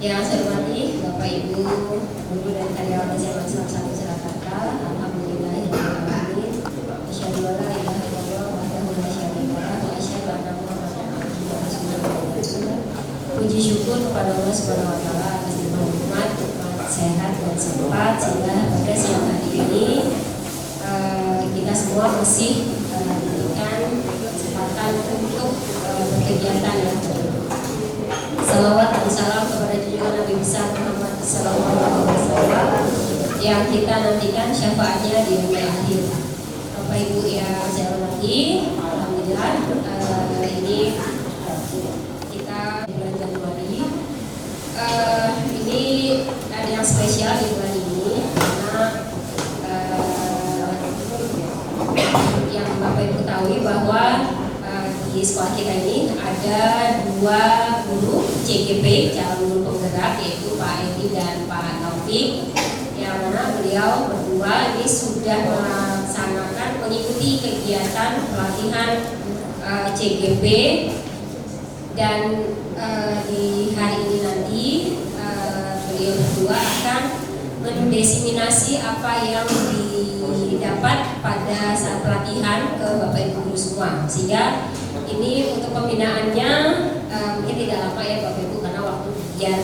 Yang saya hormati Bapak Ibu guru dan karyawan SMA Islam 1 Surakarta, alhamdulillahirobbilalamin. Asyhadu an la ilaha illallah wahdahu la syarika lah wa asyhadu anna Muhammadan abduhu wa rasuluh. Puji syukur kepada Allah Subhanahu wa taala atas nikmat sehat dan sempat sehingga pada siang hari ini kita semua masih diberikan kesempatan untuk berkegiatan ya. Salawat dan salam kepada junjungan Nabi besar Muhammad sallallahu alaihi wasallam yang kita nantikan syafaatnya di dunia akhir. Bapak Ibu yang saya hormati, alhamdulillah ini kita di bulan Januari. Ini ada yang spesial di bulan ini karena yang Bapak Ibu ketahui bahwa di sekolah kita ini ada dua guru CGP, calon guru penggerak, yaitu Pak Edi dan Pak Taufik, yang mana beliau berdua ini sudah melaksanakan mengikuti kegiatan pelatihan CGP, dan di hari ini nanti beliau berdua akan mendiseminasi apa yang didapat pada saat pelatihan ke Bapak Ibu guru semua, sehingga ini untuk pembinaannya mungkin tidak lama ya Bapak Ibu, karena waktu biar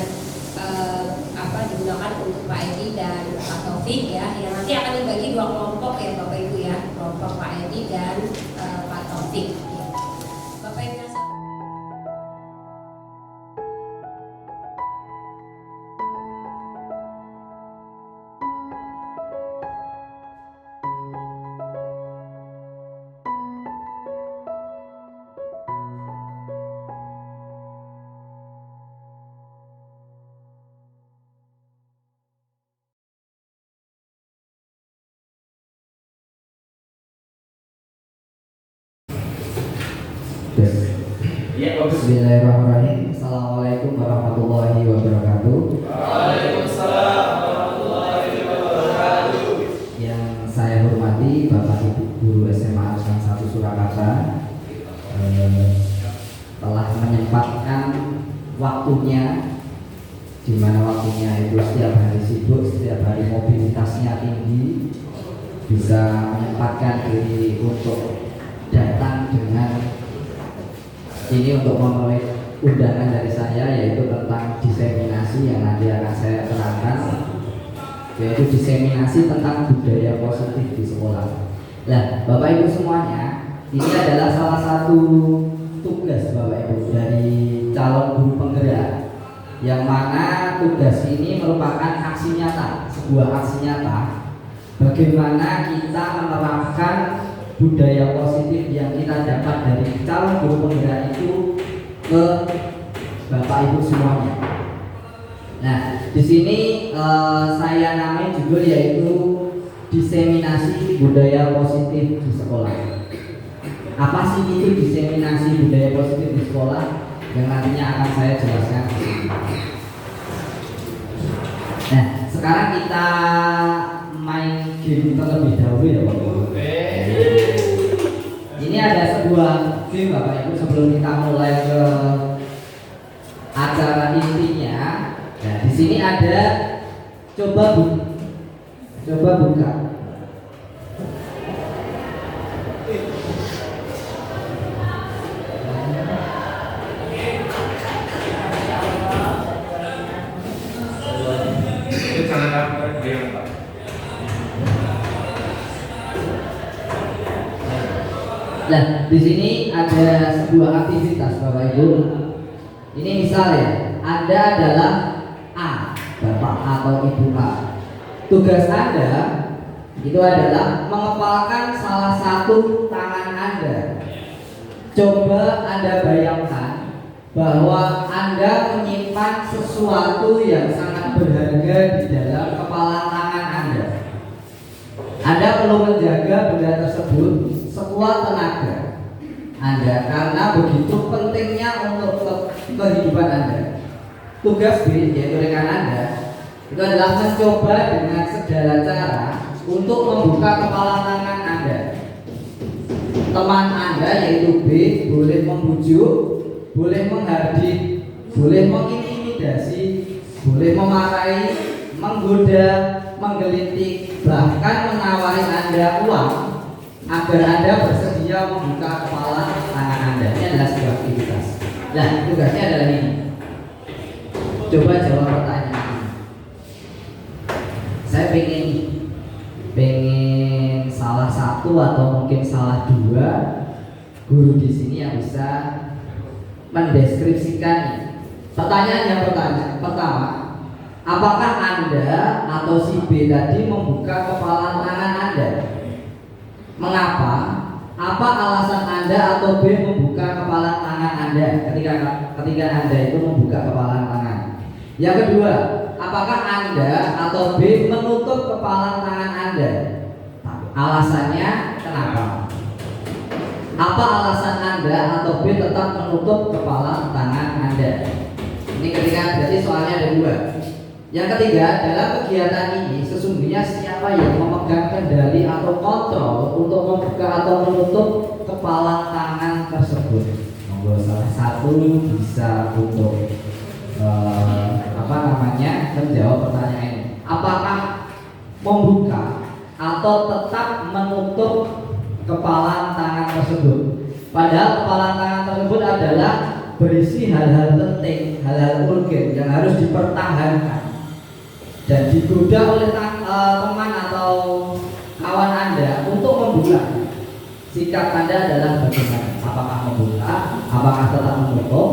digunakan untuk Pak Edi dan Pak Taufik ya, yang nanti akan dibagi dua kelompok ya Bapak Ibu ya, kelompok Pak Edi dan Pak Taufik ya. Bapak Ibu Bismillahirrahmanirrahim. Assalamualaikum warahmatullahi wabarakatuh. Waalaikumsalam warahmatullahi wabarakatuh. Yang saya hormati Bapak Ibu guru SMA Islam 1 Surakarta, telah menyempatkan waktunya, di mana waktunya itu setiap hari sibuk, setiap hari mobilitasnya tinggi, bisa menyempatkan diri untuk datang dengan ini untuk memenuhi undangan dari saya, yaitu tentang diseminasi yang nanti akan saya terangkan, yaitu diseminasi tentang budaya positif di sekolah. Nah, Bapak Ibu semuanya, ini adalah salah satu tugas Bapak Ibu dari calon guru penggerak, yang mana tugas ini merupakan aksi nyata, sebuah aksi nyata bagaimana kita menerapkan budaya positif yang kita dapat dari calon guru penggerak itu ke Bapak Ibu semuanya. Nah, di sini saya namai judul yaitu diseminasi budaya positif di sekolah. Apa sih itu diseminasi budaya positif di sekolah? Yang nantinya akan saya jelaskan di sini. Nah, sekarang kita main game terlebih dahulu ya Bapak Ibu. Ini ada sebuah game Bapak Ibu sebelum kita mulai ke acara intinya. Nah, di sini ada coba buka. Nah, di sini ada sebuah aktivitas Bapak Ibu. Ini misalnya Anda adalah A, Bapak atau Ibu A. Tugas Anda itu adalah mengepalkan salah satu tangan Anda. Coba Anda bayangkan bahwa Anda menyimpan sesuatu yang sangat berharga di dalam kepala tangan Anda. Anda perlu menjaga benda tersebut sekuat tenaga Anda, karena begitu pentingnya untuk kehidupan Anda. Tugas B, yaitu rekan Anda, itu adalah mencoba dengan segala cara untuk membuka kepala tangan Anda. Teman Anda yaitu B boleh membujuk, boleh menghardik, boleh mengintimidasi, boleh memarahi, menggoda, menggelitik, bahkan menawari Anda uang agar Anda bersedia membuka kepala tangan Anda. Ini adalah sebuah aktivitas. Nah, tugasnya adalah ini. Coba jawab pertanyaan ini. Saya pengen salah satu atau mungkin salah dua guru di sini yang bisa mendeskripsikan. Pertanyaan yang pertama, apakah Anda atau si B tadi membuka kepala tangan Anda? Mengapa? Apa alasan Anda atau B membuka kepala tangan Anda ketika Anda itu membuka kepala tangan? Yang kedua, apakah Anda atau B menutup kepala tangan Anda? Alasannya kenapa? Apa alasan Anda atau B tetap menutup kepala tangan Anda? Ini ketika berarti soalnya ada dua. Yang ketiga, dalam kegiatan ini sesungguhnya siapa yang memegang kendali atau kontrol untuk membuka atau menutup kepala tangan tersebut? Monggo salah satu bisa untuk menjawab pertanyaan ini. Apakah membuka atau tetap menutup kepala tangan tersebut? Padahal kepala tangan tersebut adalah berisi hal-hal penting, hal-hal urgen yang harus dipertahankan dan digoda oleh teman atau kawan Anda untuk membuka. Sikap Anda adalah bagaimana? Apakah membuka? Apakah tetap menutup?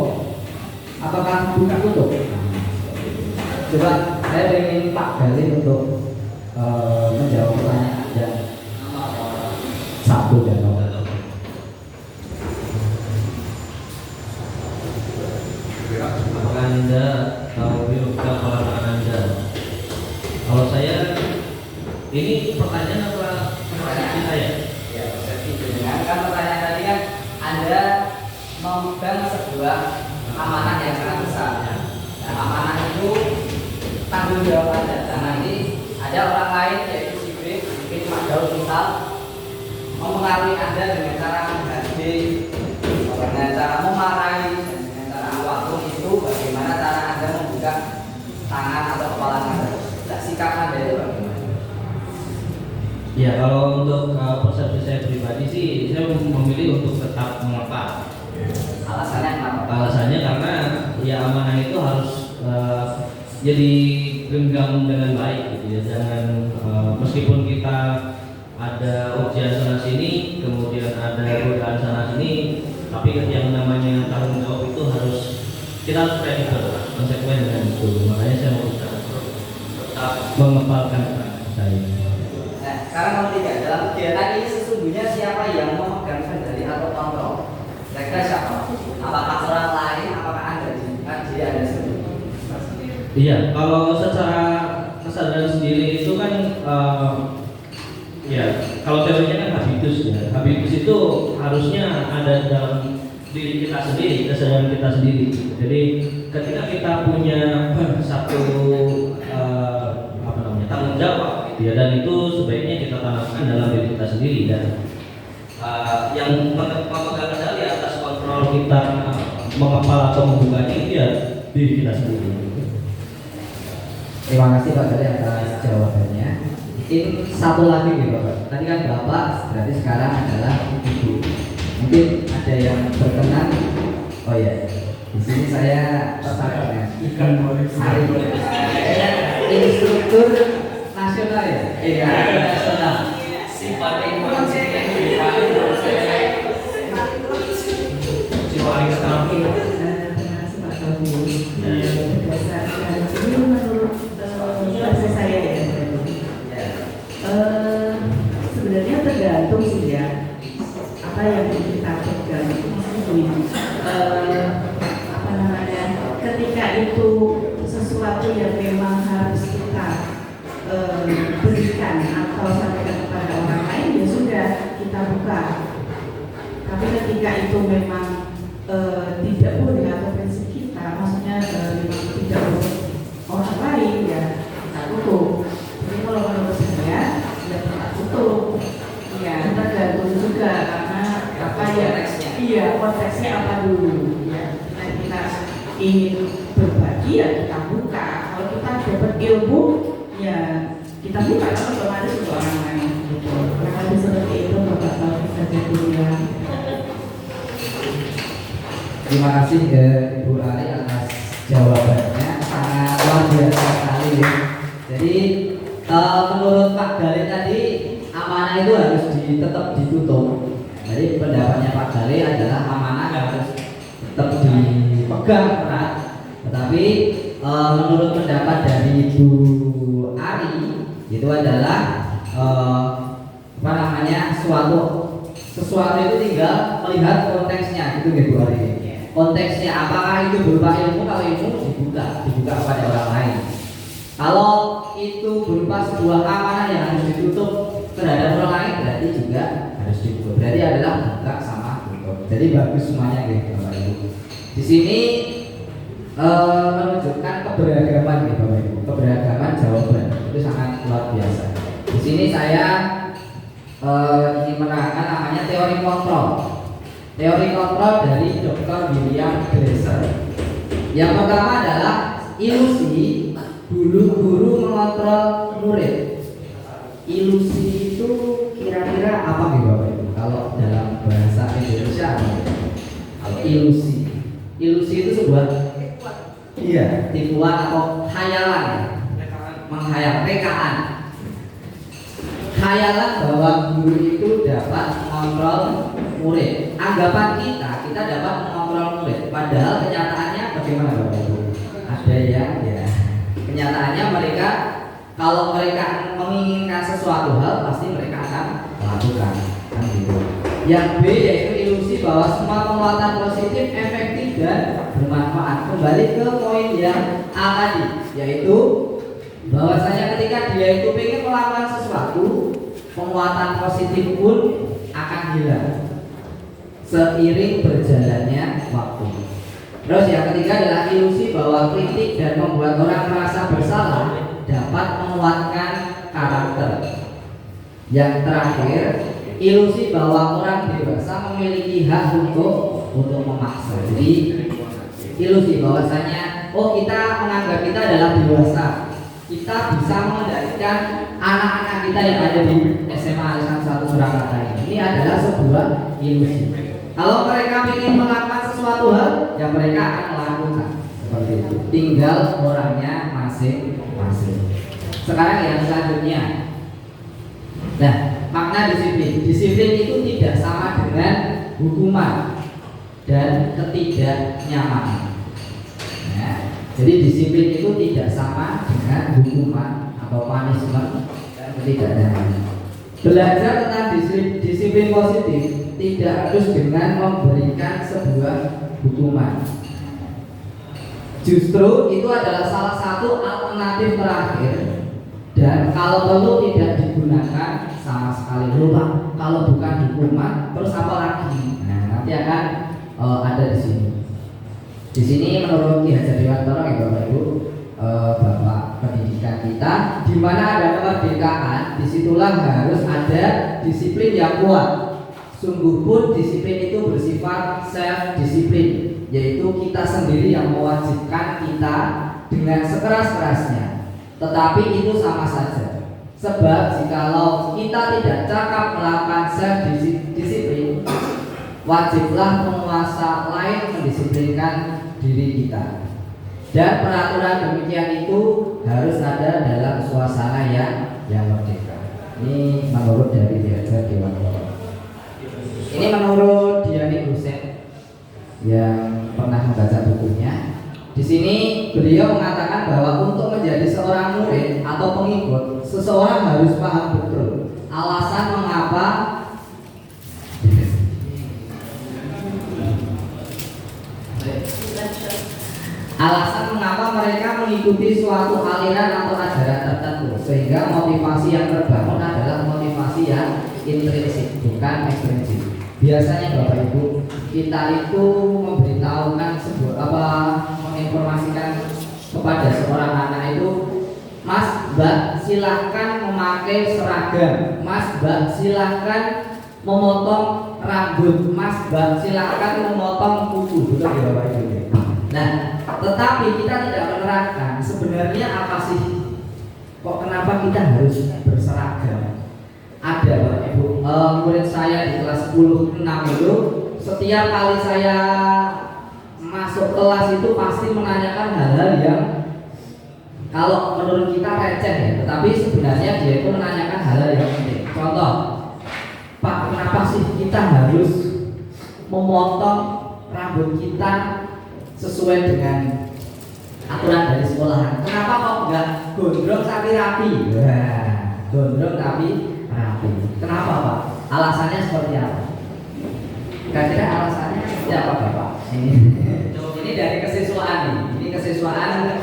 Apakah buka tutup? Coba saya ingin Pak Galih untuk menjawab pertanyaan Anda. Satu dan nomor. Apakah Anda tahu membuka kepala tangan Anda? Kalau saya, ini pertanyaan apa persepsi saya? Ya, persepsi dengan kan pertanyaan tadi kan Anda memegang sebuah amanah yang sangat besar. Nah, amanah itu tanggung jawab Anda. Dan nanti ada orang lain yaitu si B, mungkin Pak Daud misal, mempengaruhi Anda dengan cara menggaji, dengan cara memarahi, dengan cara apapun itu, bagaimana cara Anda membuka tangan atau kepala Anda. Nah, sikap Anda itu bagaimana? Ya, kalau untuk persepsi saya pribadi sih, saya memilih untuk tetap mengepal. Alasannya kenapa? Alasannya karena ya amanah itu harus jadi genggam dengan baik gitu ya. Jangan meskipun kita ada ujian sana sini, kemudian ada godaan sana sini, tapi yang namanya tanggung jawab itu kita harus kredibel, konsekuen dengan itu. Makanya saya mau tetap mengepalkan saya. Nah, sekarang nomor 3, dalam kegiatan ini sesungguhnya siapa yang memegang kendali atau kontrol? Kira-kira siapa? Apakah orang lain? Apakah Anda? Jadi Anda sendiri. Iya, kalau secara kesadaran sendiri itu kan ya, kalau teorinya kan habitus ya. Habitus itu harusnya ada dalam diri kita sendiri, kesadaran kita sendiri. Jadi ketika kita punya satu tanggung jawab gitu ya, dan itu sebaiknya kita tanamkan dalam diri kita sendiri, dan yang memegang kendali atas kontrol kita mengepal atau membuka itu ya diri kita sendiri. Terima kasih Pak Galih atas jawabannya. Mungkin satu lagi nih Bapak. Tadi kan Bapak, berarti sekarang adalah Ibu. Mungkin ada yang berkenan. Oh ya, di sini saya tertarik dengan ikan hari instruktur nasional ya. Iya, nasional. Sifatnya informasi yang dipakai menurut saya. Sifatnya ketahui. Terima kasih Pak Taufik. Berdasarkan ini menurut bahasa saya ya. Sebenarnya tergantung sih ya. Apa yang kita pegang ketika itu sesuatu yang memang harus kita berikan atau sampaikan kepada orang lain, ya sudah kita buka. Tapi ketika itu memang tidak boleh atau prinsip kita, maksudnya memang tidak boleh orang lain, ya kita tutup. Jadi kalau menurut saya ya kita tutup. Ya tergantung juga karena apa ya, iya konteksnya apa dulu ya. Kita ingin berbagi ya kita buka. Kalau kita buka kan otomatis untuk orang lain gitu. Karena seperti itu Bapak Taufik saja kuliah. Terima kasih Ibu Ari atas jawabannya, sangat luar biasa sekali ya. Jadi menurut Pak Gale tadi amanah itu harus tetap ditutup. Jadi pendapatnya Pak Gale adalah amanah harus tetap dipegang erat. Tetapi menurut pendapat dari Ibu Ari itu adalah sesuatu itu tinggal melihat konteksnya gitu ya Bu Ari. Konteksnya apakah itu berupa ilmu, kalau ilmu dibuka kepada orang lain. Kalau itu berupa sebuah amanah yang harus ditutup terhadap orang lain, berarti juga harus ditutup. Berarti adalah buka sama tutup. Jadi bagus semuanya gitu Bapak Ibu. Di sini menunjukkan keberagaman gitu Bapak Ibu. Keberagaman jawaban itu sangat luar biasa. Di sini saya ingin menerangkan namanya teori kontrol. Teori kontrol dari Dr. William Glasser. Yang pertama adalah ilusi guru mengontrol murid. Ilusi itu kira-kira apa nih Bapak Ibu? Kalau dalam bahasa Indonesia, kalau ilusi itu sebuah tipuan atau khayalan, menghayal, rekaan. Khayalan bahwa guru itu dapat mengontrol murid. Anggapan kita dapat mengontrol murid. Padahal kenyataannya bagaimana Bapak Ibu? Ada yang kenyataannya mereka, kalau mereka menginginkan sesuatu hal pasti mereka akan melakukan kan gitu. Yang B yaitu ilusi bahwa semua penguatan positif efektif dan bermanfaat. Kembali ke poin yang A tadi, yaitu bahwasanya ketika dia itu ingin melakukan sesuatu, penguatan positif pun akan hilang seiring berjalannya waktu. Terus yang ketiga adalah ilusi bahwa kritik dan membuat orang merasa bersalah dapat menguatkan karakter. Yang terakhir, ilusi bahwa orang dewasa memiliki hak untuk memaksa. Jadi ilusi bahwasanya kita menganggap kita adalah dewasa, kita bisa mengendalikan anak-anak kita yang ada di SMA Alisan 1 Surakarta ini adalah sebuah ilusi. Kalau mereka ingin melakukan sesuatu hal, ya mereka akan melakukan seperti itu. Tinggal orangnya masing-masing. Sekarang yang selanjutnya. Nah, makna disiplin. Disiplin itu tidak sama dengan hukuman dan ketidaknyamanan. Nah, jadi disiplin itu tidak sama dengan hukuman atau punishment dan ketidaknyamanan. Belajar tentang disiplin positif tidak harus dengan memberikan sebuah hukuman. Justru itu adalah salah satu alternatif terakhir, dan kalau perlu tidak digunakan sama sekali. Lupa kalau bukan hukuman terus apa lagi? Nah, nanti akan ada di sini. Di sini menurut Ki Hajar Dewantara ya Bapak Ibu, Bapak pendidikan kita, di mana ada kemerdekaan, disitulah harus ada disiplin yang kuat. Sungguh pun disiplin itu bersifat self disiplin, yaitu kita sendiri yang mewajibkan kita dengan sekeras-kerasnya. Tetapi itu sama saja, sebab jikalau kita tidak cakap melakukan self disiplin, wajiblah penguasa lain mendisiplinkan diri kita. Dan peraturan demikian itu harus ada dalam suasana yang merdeka. Ini menurut dari Ki Hajar Dewantara. Ini menurut Diani Hussein yang pernah membaca bukunya. Di sini beliau mengatakan bahwa untuk menjadi seorang murid atau pengikut, seseorang harus paham betul alasan mengapa mereka mengikuti suatu aliran atau ajaran tertentu, sehingga motivasi yang terbangun adalah motivasi yang intrinsik, bukan ekstrinsik. Biasanya Bapak Ibu, kita itu memberitahukan menginformasikan kepada seorang anak itu, Mas, Mbak, silahkan memakai seragam, Mas, Mbak, silahkan memotong rambut, Mas, Mbak, silahkan memotong kuku, betul ya Bapak Ibu. Nah, tetapi kita tidak menerangkan sebenarnya apa sih, kok kenapa kenapa kita harus berseragam? Ada Bapak Ibu, murid saya di kelas 10-6 itu setiap kali saya masuk kelas itu pasti menanyakan hal-hal yang kalau menurut kita receh ya, tetapi sebenarnya dia itu menanyakan hal-hal yang penting. Contoh, Pak, kenapa sih kita harus memotong rambut kita sesuai dengan aturan dari sekolahan? Kenapa kok enggak gondrong tapi rapi? Gondrong tapi rapi. Kenapa Pak? Alasannya seperti apa? Kira-kira alasannya seperti apa Bapak? Ini dari kesiswaan nih. Ini kesiswaan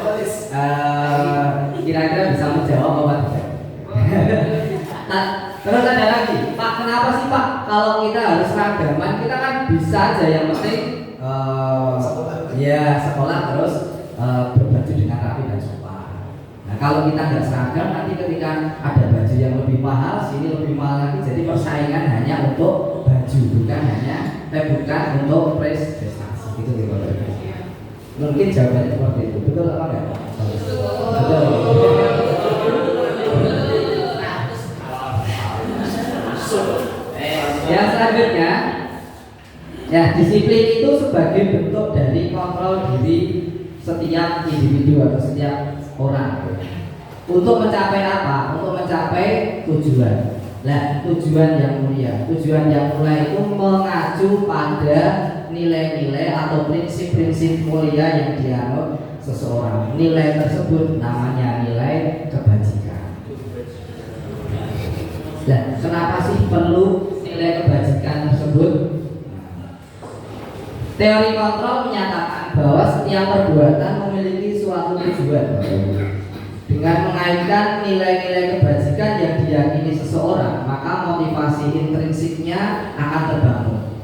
kira-kira bisa menjawab apa tidak? Nah, terus ada lagi, Pak, kenapa sih Pak kalau kita harus seragaman? Kita kan bisa aja yang penting sekolah terus berbaju dengan rapi dan sopan. Nah, kalau kita nggak seragam, nanti ketika ada baju yang lebih mahal, sini lebih mahal lagi, jadi persaingan hanya untuk baju, bukan untuk prestasi. Gitu gitu. Mungkin jawabannya seperti itu, betul apa enggak? Betul. Yang selanjutnya, ya disiplin itu sebagai bentuk dari kontrol diri setiap individu atau setiap orang. Untuk mencapai apa? Untuk mencapai tujuan. Nah, tujuan yang mulia. Tujuan yang mulia itu mengacu pada nilai-nilai atau prinsip-prinsip mulia yang dianut seseorang. Nilai tersebut namanya nilai kebajikan. Nah, kenapa sih perlu nilai kebajikan tersebut? Teori kontrol menyatakan bahwa setiap perbuatan memiliki suatu tujuan. Dengan mengaitkan nilai-nilai kebajikan yang diyakini seseorang, maka motivasi intrinsiknya akan terbangun,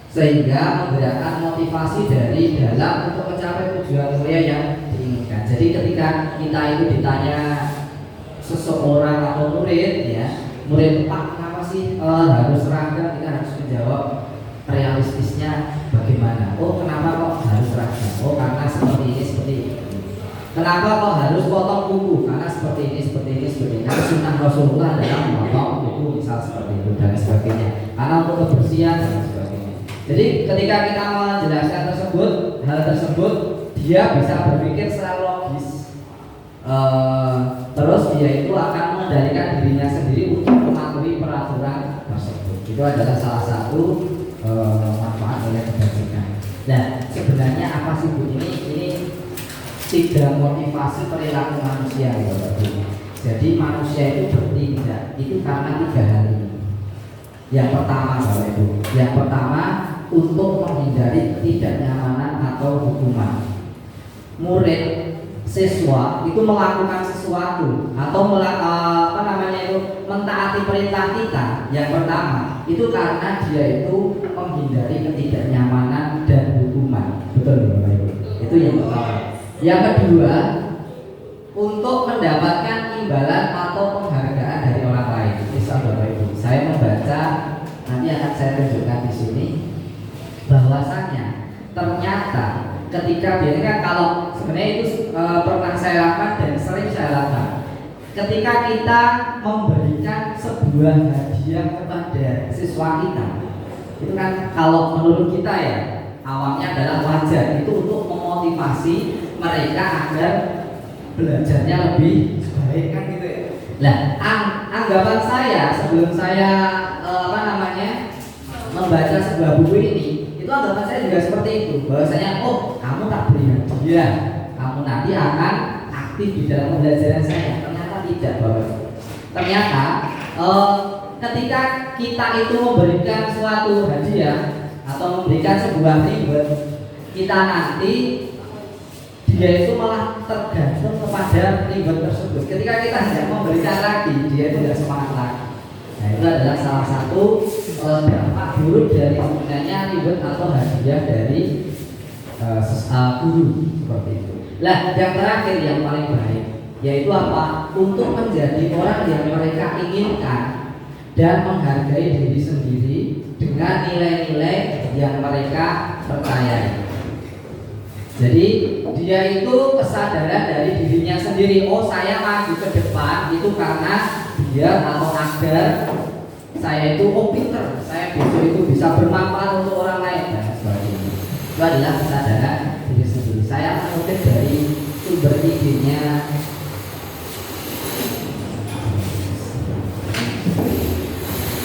sehingga menggerakkan motivasi dari dalam untuk mencapai tujuan mulia yang diinginkan. Jadi ketika kita itu ditanya seseorang atau murid, murid, Pak, kenapa sih harus seragam? Kita harus menjawab realistisnya bagaimana. Oh, kenapa kok harus seragam? Oh, karena seperti ini. Kenapa kok harus potong kuku? Karena seperti ini. Karena sunnah Rasulullah adalah memotong kuku, misal seperti itu dan sebagainya. Karena untuk kebersihan dan sebagainya. Jadi ketika kita menjelaskan hal tersebut, dia bisa berpikir secara logis. Terus dia itu akan mengendalikan dirinya sendiri untuk mematuhi peraturan tersebut. Itu adalah salah satu manfaat nilai kebajikan. Nah, sebenarnya apa sih Bu? Ini tiga motivasi perilaku manusia ya Bapak Ibu. Jadi manusia itu bertindak itu karena tiga hal ini. Yang pertama Bapak Ibu, yang pertama untuk menghindari ketidaknyamanan atau hukuman. Murid, siswa itu melakukan sesuatu atau mentaati perintah kita. Yang pertama itu karena dia itu menghindari ketidaknyamanan dan hukuman. Betul Bapak Ibu. Itu yang pertama. Yang kedua, untuk mendapatkan imbalan atau penghargaan dari orang lain. Misal Bapak Ibu, saya membaca, nanti akan saya tunjukkan di sini, bahwasanya ternyata ketika biasanya kalau sebenarnya itu pernah saya lakukan dan sering saya lakukan. Ketika kita memberikan sebuah hadiah kepada siswa kita, itu kan kalau menurut kita ya awalnya adalah wajar, itu untuk memotivasi mereka agar belajarnya lebih baik kan gitu ya. Nah, anggapan saya sebelum saya membaca sebuah buku ini, itu anggapan saya juga seperti itu, bahwasanya kamu tak beri hadiah, kamu nanti akan aktif di dalam pembelajaran saya. Ternyata tidak Bapak. Ternyata ketika kita itu memberikan suatu hadiah atau memberikan sebuah reward, kita nanti dia itu malah tergantung kepada reward tersebut. Ketika kita tidak memberikan lagi, dia itu tidak semangat lagi. Nah, itu adalah salah satu dampak buruk dari sebenarnya reward atau hadiah dari guru seperti itu. Nah, yang terakhir yang paling baik yaitu apa? Untuk menjadi orang yang mereka inginkan dan menghargai diri sendiri dengan nilai-nilai yang mereka percayai. Jadi dia itu kesadaran dari dirinya sendiri. Oh, saya maju ke depan itu karena dia atau agar saya itu pinter, saya besok itu bisa bermanfaat untuk orang lain dan sebagainya. Itu adalah kesadaran diri sendiri. Saya mengutip dari sumber idenya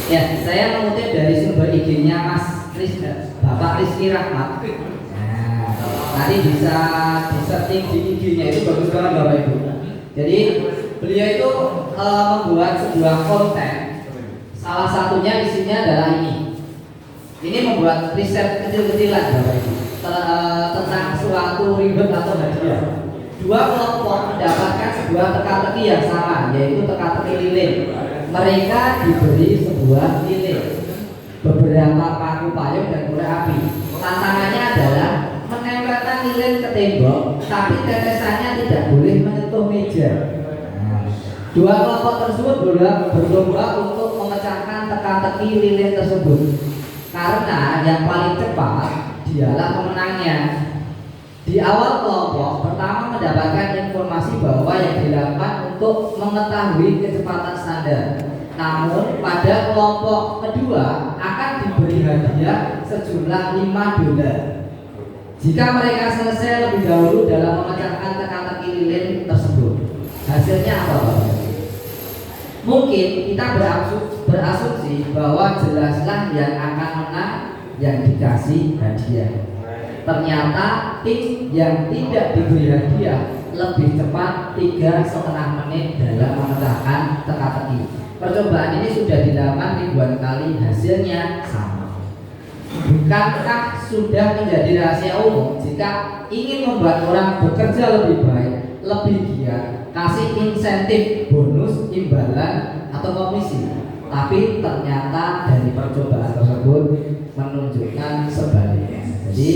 ya, saya mengutip dari sumber idenya Bapak Rizky Rahmat. Nah, nanti bisa di-searching di IG-nya, itu bagus banget Bapak Ibu. Jadi beliau itu membuat sebuah konten. Salah satunya isinya adalah ini. Ini membuat riset kecil-kecilan Bapak Ibu tentang suatu ribet atau hadiah. Dua kelompok mendapatkan sebuah teka-teki yang sama, yaitu teka-teki lilin. Mereka diberi sebuah lilin, beberapa paku payung dan korek api. Tantangannya adalah menempelkan lilin ke tembok, tapi tetesannya tidak boleh menyentuh meja. Dua kelompok tersebut berlomba untuk memecahkan teka-teki lilin tersebut, karena yang paling cepat dialah pemenangnya. Di awal kelompok pertama mendapatkan informasi bahwa yang dilakukan untuk mengetahui kecepatan standar. Namun pada kelompok kedua akan diberi hadiah sejumlah $5 jika mereka selesai lebih dahulu dalam memecahkan teka-teki lilin tersebut. Hasilnya apa Bapak? Mungkin kita berasumsi bahwa jelaslah yang akan menang yang dikasih hadiah. Ternyata tim yang tidak diberi hadiah lebih cepat 3,5 menit dalam memecahkan teka-teki. Percobaan ini sudah dilakukan ribuan kali, hasilnya sama. Bukankah sudah menjadi rahasia umum jika ingin membuat orang bekerja lebih baik, lebih giat, kasih insentif, bonus, imbalan, atau komisi? Tapi ternyata dari percobaan tersebut menunjukkan sebaliknya. Jadi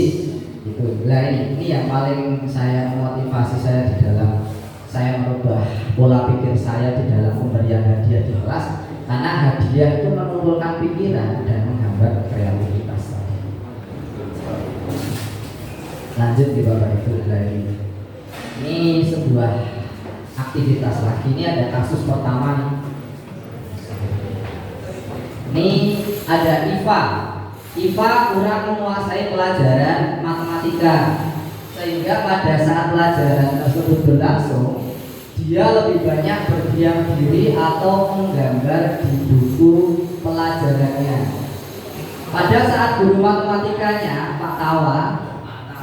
itu ini yang paling saya motivasi saya di dalam saya merubah pola pikir saya di dalam pemberian hadiah di kelas, karena hadiah itu mengumpulkan pikiran dan menghambat kreativitas. Lanjut di Bapak Ibu lagi. Ini sebuah aktivitas lagi. Ini ada kasus pertama nih. Ini ada Iva kurang menguasai pelajaran matematika, sehingga pada saat pelajaran tersebut berlangsung dia lebih banyak berdiam diri atau menggambar di buku pelajarannya. Pada saat guru matematikanya Pak Tawa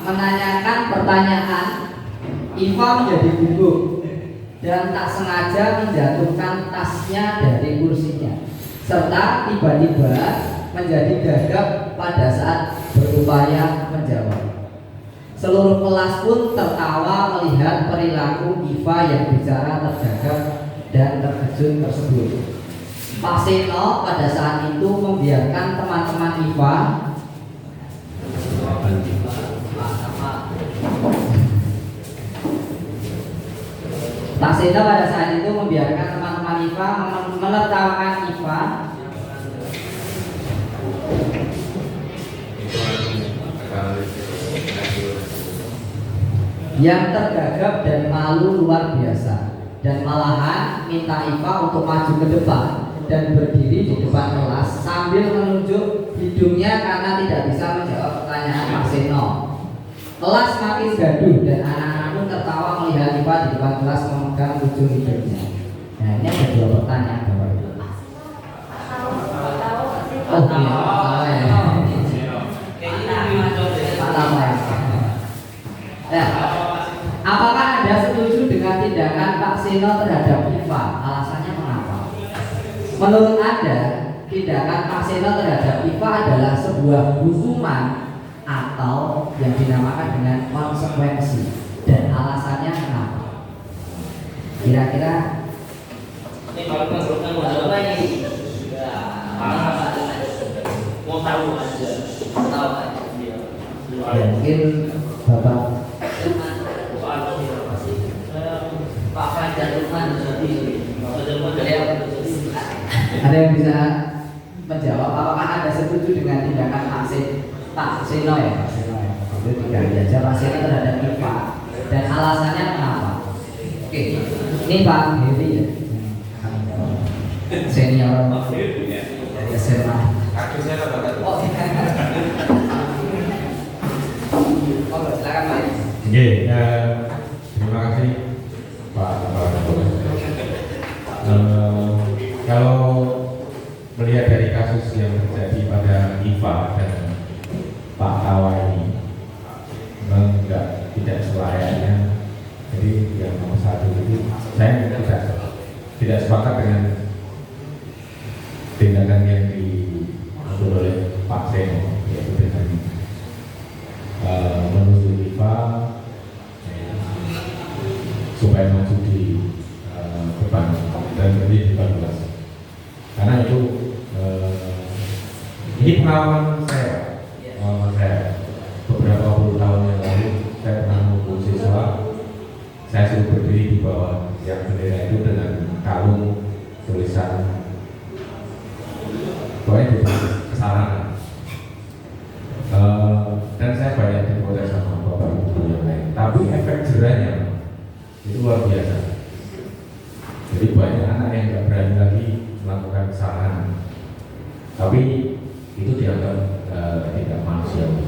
menanyakan pertanyaan, Iva menjadi gugup dan tak sengaja menjatuhkan tasnya dari kursinya, serta tiba-tiba menjadi gagap pada saat berupaya menjawab. Seluruh kelas pun tertawa melihat perilaku Iva yang bicara tergagap dan terkejut tersebut. Pak Seno pada saat itu membiarkan teman-teman Iva Pak Seno pada saat itu membiarkan teman-teman Iva menertawakan Iva yang tergagap dan malu luar biasa, dan malahan minta Iva untuk maju ke depan dan berdiri di depan kelas sambil menunjuk hidungnya karena tidak bisa menjawab pertanyaan Pak Seno. Kelas makin gaduh dan anak-anak pun tertawa melihat Iva di depan kelas memegang ujung hidungnya. Nah, ini ada dua pertanyaan Bapak Ibu. Oh iya, salah ya. Ya. Apakah Anda setuju dengan tindakan Pak Seno terhadap Iva? Alasannya mengapa? Menurut Anda, tindakan Pak Seno terhadap Iva adalah sebuah hukuman atau yang dinamakan dengan konsekuensi, dan alasannya kenapa? Kira-kira ini kalau menurutkan apa ini? Mau tahu aja. Tahu aja. ya, mungkin Bapak Pak Fajar Lukman ada yang bisa menjawab apakah Anda setuju dengan tindakan Pak Seno ya? Pak Seno ya. Itu dikali aja pasirnya terhadap IPA. Dan alasannya kenapa? Oke, ini Pak Heri ya, senior dari SMA. Oh, silakan Pak. Oke, terima kasih Pak Kapolres. Kalau melihat dari kasus yang terjadi pada IFA dan Pak Tawa ini, memang tidak selayaknya. Jadi yang nomor satu itu saya tidak sepakat dengan tindakan yang diambil oleh Pak Seno, yaitu dengan menuju IFA supaya maju di depan dan berdiri di depan kelas. Karena itu ini pengalaman saya beberapa puluh tahun yang lalu saya pernah mengumpul siswa, saya suruh berdiri di bawah yang bendera itu dengan kalung tulisan pokoknya di kesalahan. Dan saya banyak diprotes sama bapak ibu yang lain, tapi efek jerahnya itu luar biasa. Jadi banyak anak yang nggak berani lagi melakukan kesalahan, tapi itu dianggap tidak manusiawi.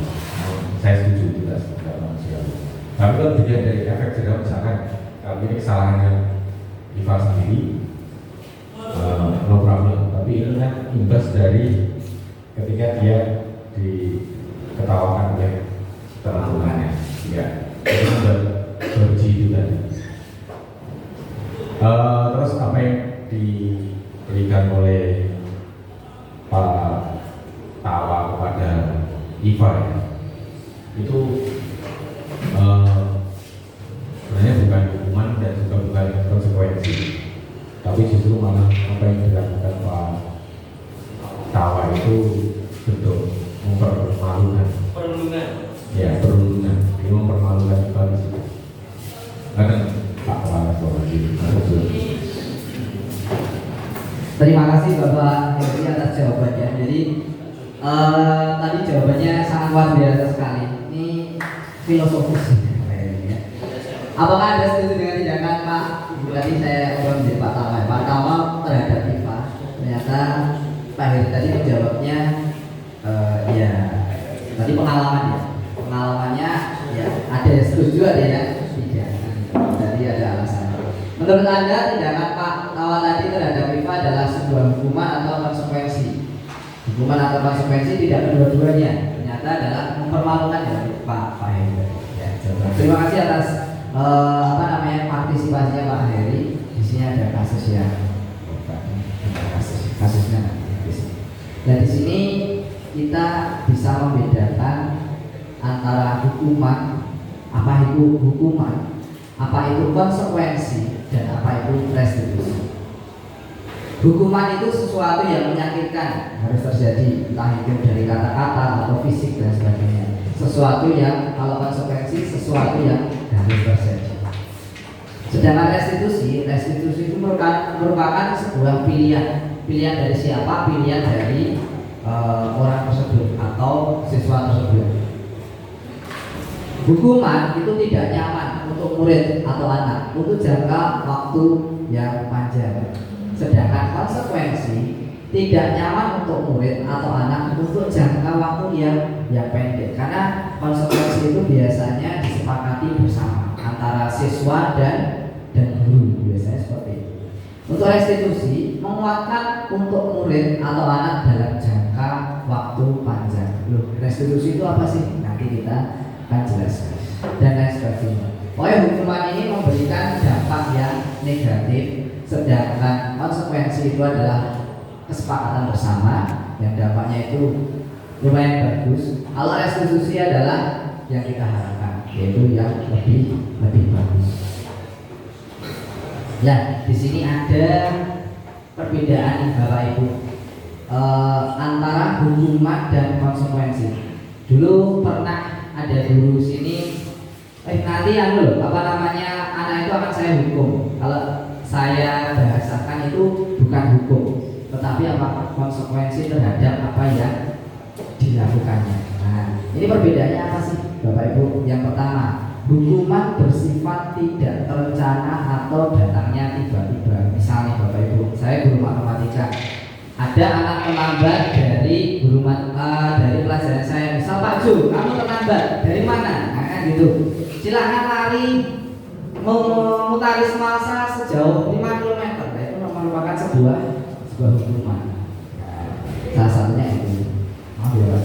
Saya setuju tidak manusiawi. Tapi kalau dilihat dari efek jerah, misalkan kalau ini kesalahannya IFA sendiri, no problem. Tapi ini kan imbas dari ketika dia diketawakan oleh teman-temannya, ya itu berji itu tadi. Terus apa yang diberikan oleh Pak Tawa kepada IFA ya, itu sebenarnya bukan hukuman dan juga bukan konsekuensi, tapi justru malah apa yang dilakukan Pak Tawa itu bentuk mempermalukan. Ya, perlindungan. Ini mempermalukan IFA di situ. Kadang Pak Terima kasih Bapak Heri atas jawabannya. Jadi tadi jawabannya sangat luar biasa sekali. Ini filosofis. Apakah Anda setuju dengan tindakan Pak? Tadi saya ulang dari Pak Tawa. Pak Tawa terhadap IFA. Ternyata Pak Heri tadi menjawabnya ya tadi pengalamannya ya ada yang setuju, ada yang tidak. Tadi ada alasan. Menurut Anda tindakan Pak Tawa tadi terhadap IFA adalah sebuah hukuman atau konsekuensi? Hukuman atau konsekuensi tidak kedua-duanya. Ternyata adalah mempermalukan ya Pak Heri. Ya, terima kasih atas partisipasinya Pak Heri. Di sini ada kasus yang kasusnya. Dan di sini kita bisa membedakan antara hukuman, apa itu hukuman, apa itu konsekuensi, dan apa itu restitusi. Hukuman itu sesuatu yang menyakitkan, harus terjadi, entah itu dari kata-kata atau fisik dan sebagainya. Sesuatu yang, kalau konsekuensi, sesuatu yang harus terjadi. Sedangkan restitusi itu merupakan sebuah pilihan dari siapa? Pilihan dari orang tersebut atau siswa tersebut. Hukuman itu tidak nyaman untuk murid atau anak untuk jangka waktu yang panjang. Sedangkan konsekuensi tidak nyaman untuk murid atau anak untuk jangka waktu yang pendek. Karena konsekuensi itu biasanya disepakati bersama antara siswa dan guru, biasanya seperti itu. Untuk restitusi menguatkan untuk murid atau anak dalam jangka waktu panjang. Loh, restitusi itu apa sih? Nanti kita akan jelaskan dan lain sebagainya. Pokoknya hukuman ini memberikan dampak yang negatif, sedangkan konsekuensi itu adalah kesepakatan bersama yang dampaknya itu lumayan bagus. Kalau restitusi adalah yang kita harapkan, yaitu yang lebih bagus. Ya, di sini ada perbedaan Bapak Ibu antara hukuman dan konsekuensi. Dulu pernah ada guru sini, nanti anak itu akan saya hukum. Kalau saya bahasakan itu bukan hukum, tetapi apa konsekuensi terhadap apa yang dilakukannya. Nah, ini perbedaannya apa sih? Bapak Ibu. Yang pertama, hukuman bersifat tidak terencana atau datangnya tiba-tiba. Misalnya Bapak Ibu, saya guru matematika, ada anak terlambat dari dari pelajaran saya. Misal, Pak Ju, kamu terlambat dari mana? Nah, gitu. Silakan lari memutari semasa sejauh 5 km. Nah, itu merupakan sebuah hukuman. Salah satunya itu. Maaf ya Pak.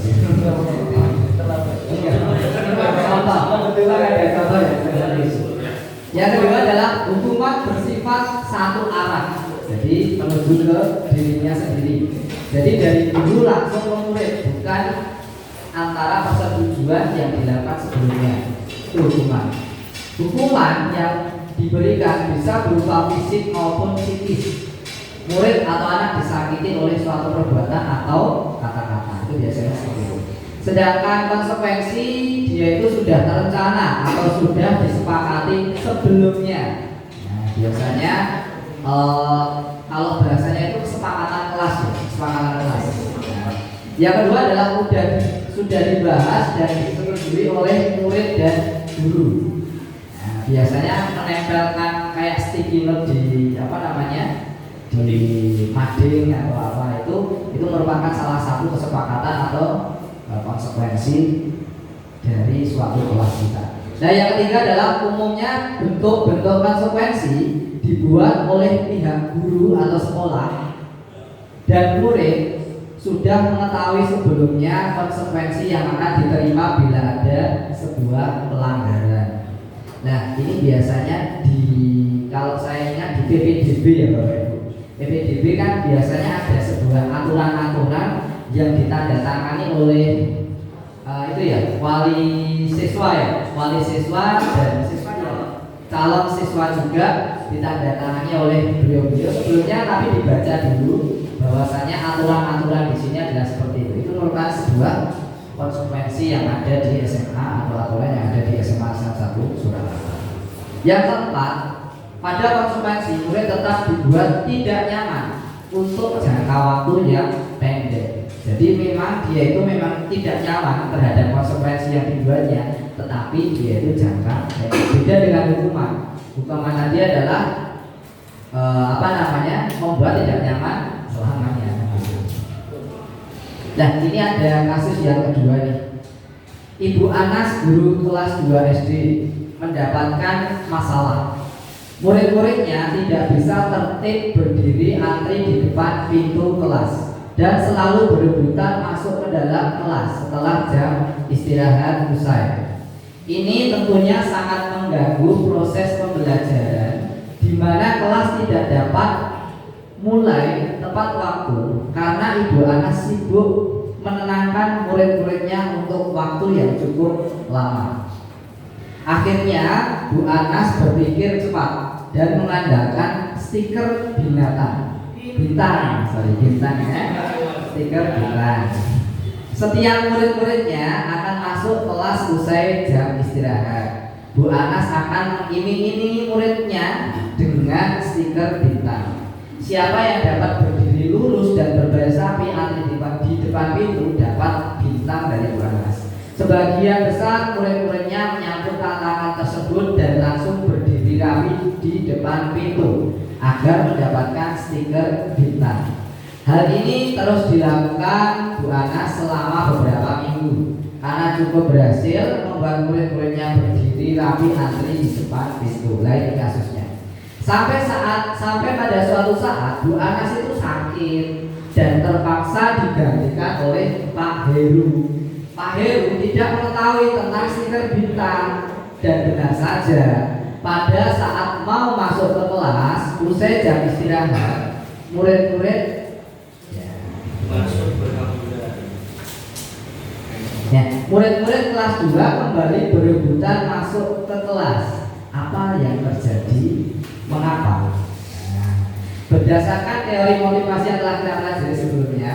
Yang kedua adalah hukuman bersifat satu arah. Jadi menuju ke dirinya sendiri. Jadi dari guru langsung ke murid, bukan antara persetujuan yang dilakukan sebelumnya. Itu hukuman. Hukuman yang diberikan bisa berupa fisik maupun psikis. Murid atau anak disakiti oleh suatu perbuatan atau kata-kata, itu biasanya seperti itu. Sedangkan konsekuensi dia itu sudah terencana atau sudah disepakati sebelumnya. Nah, biasanya kalau bahasanya itu kesepakatan kelas ya, kesepakatan kelas. Nah, yang kedua adalah sudah dibahas dan disetujui oleh murid dan guru. Nah, biasanya menempelkan kayak sticky note di di mading atau apa itu merupakan salah satu kesepakatan atau konsekuensi dari suatu kelas kita. Nah, yang ketiga adalah umumnya bentuk-bentuk konsekuensi dibuat oleh pihak guru atau sekolah dan murid sudah mengetahui sebelumnya konsekuensi yang akan diterima bila ada sebuah pelanggaran. Nah, ini biasanya kalau saya ingat di PPDB ya Bapak Ibu. PPDB kan biasanya ada sebuah aturan-aturan yang ditandatangani oleh wali siswa dan siswa calon siswa juga ditandatangani oleh beliau-beliau sebelumnya, tapi dibaca dulu bahwasanya aturan-aturan di sini adalah seperti itu. Itu merupakan sebuah konsekuensi yang ada di SMA atau aturan yang ada di SMA 1 Surakarta. Yang keempat, pada konsekuensi murid tetap dibuat tidak nyaman untuk jangka waktu yang pendek. Jadi memang dia itu memang tidak nyaman terhadap konsekuensi yang dibuatnya, tetapi dia itu jangka pendek. Beda dengan hukuman. Hukuman tadi adalah membuat tidak nyaman selamanya. Nah, ini ada kasus yang kedua nih. Ibu Anas, guru kelas 2 SD, mendapatkan masalah. Murid-muridnya tidak bisa tertib berdiri antri di depan pintu kelas dan selalu berebutan masuk ke dalam kelas setelah jam istirahat usai. Ini tentunya sangat mengganggu proses pembelajaran, di mana kelas tidak dapat mulai tepat waktu karena Ibu Anas sibuk menenangkan murid-muridnya untuk waktu yang cukup lama. Akhirnya Bu Anas berpikir cepat dan mengandalkan stiker bintang, stiker bintang. Setiap murid-muridnya akan masuk kelas usai jam istirahat. Bu Anas akan mengiming-imingi muridnya dengan stiker bintang. Siapa yang dapat berdiri lurus dan berbaris rapi antri di depan pintu dapat bintang dari Bu Anas. Sebagian besar murid-muridnya menyambut tantangan tersebut dan langsung berdiri rapi di depan pintu agar mendapatkan stiker bintang. Hal ini terus dilakukan Bu Anas selama beberapa minggu karena cukup berhasil membuat murid-muridnya berdiri rapi antri di depan pintu. Lain kasusnya. Sampai pada suatu saat Bu Anas itu sakit dan terpaksa digantikan oleh Pak Heru. Pak Heru tidak mengetahui tentang stiker bintang dan benar saja pada saat mau masuk ke kelas usai jam istirahat, murid-murid murid-murid kelas 2 kembali berebutan masuk ke kelas. Apa yang terjadi? Mengapa? Berdasarkan teori motivasi yang telah kita pelajari sebelumnya,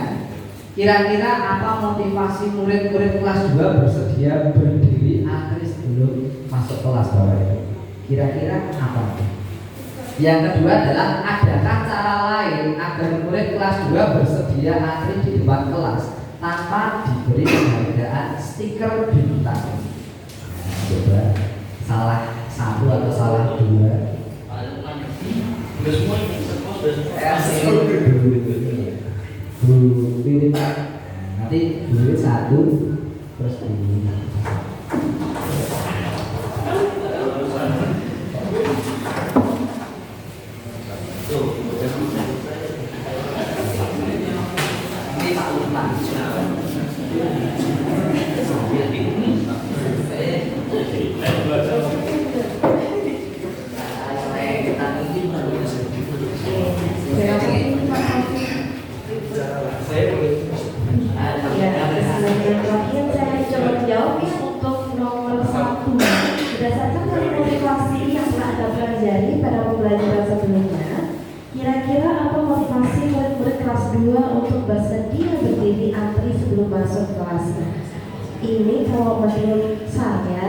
kira-kira apa motivasi murid-murid kelas 2 bersedia berdiri antri sebelum masuk kelas Bapak Ibu? Kira-kira apa? Yang kedua adalah, adakah cara lain agar murid kelas 2 bersedia antri di depan kelas tanpa diberi penghargaan stiker bintang? coba salah satu atau salah dua. Udah semua ini, semua udah Bu Wiwit nanti Bu Wiwit satu terus Bu. Berdasarkan dari motivasi yang telah Anda pelajari pada pembelajaran sebelumnya, kira-kira apa motivasi murid-murid kelas 2 untuk bersedia berdiri antri sebelum masuk kelas? Ini kalau menurut saya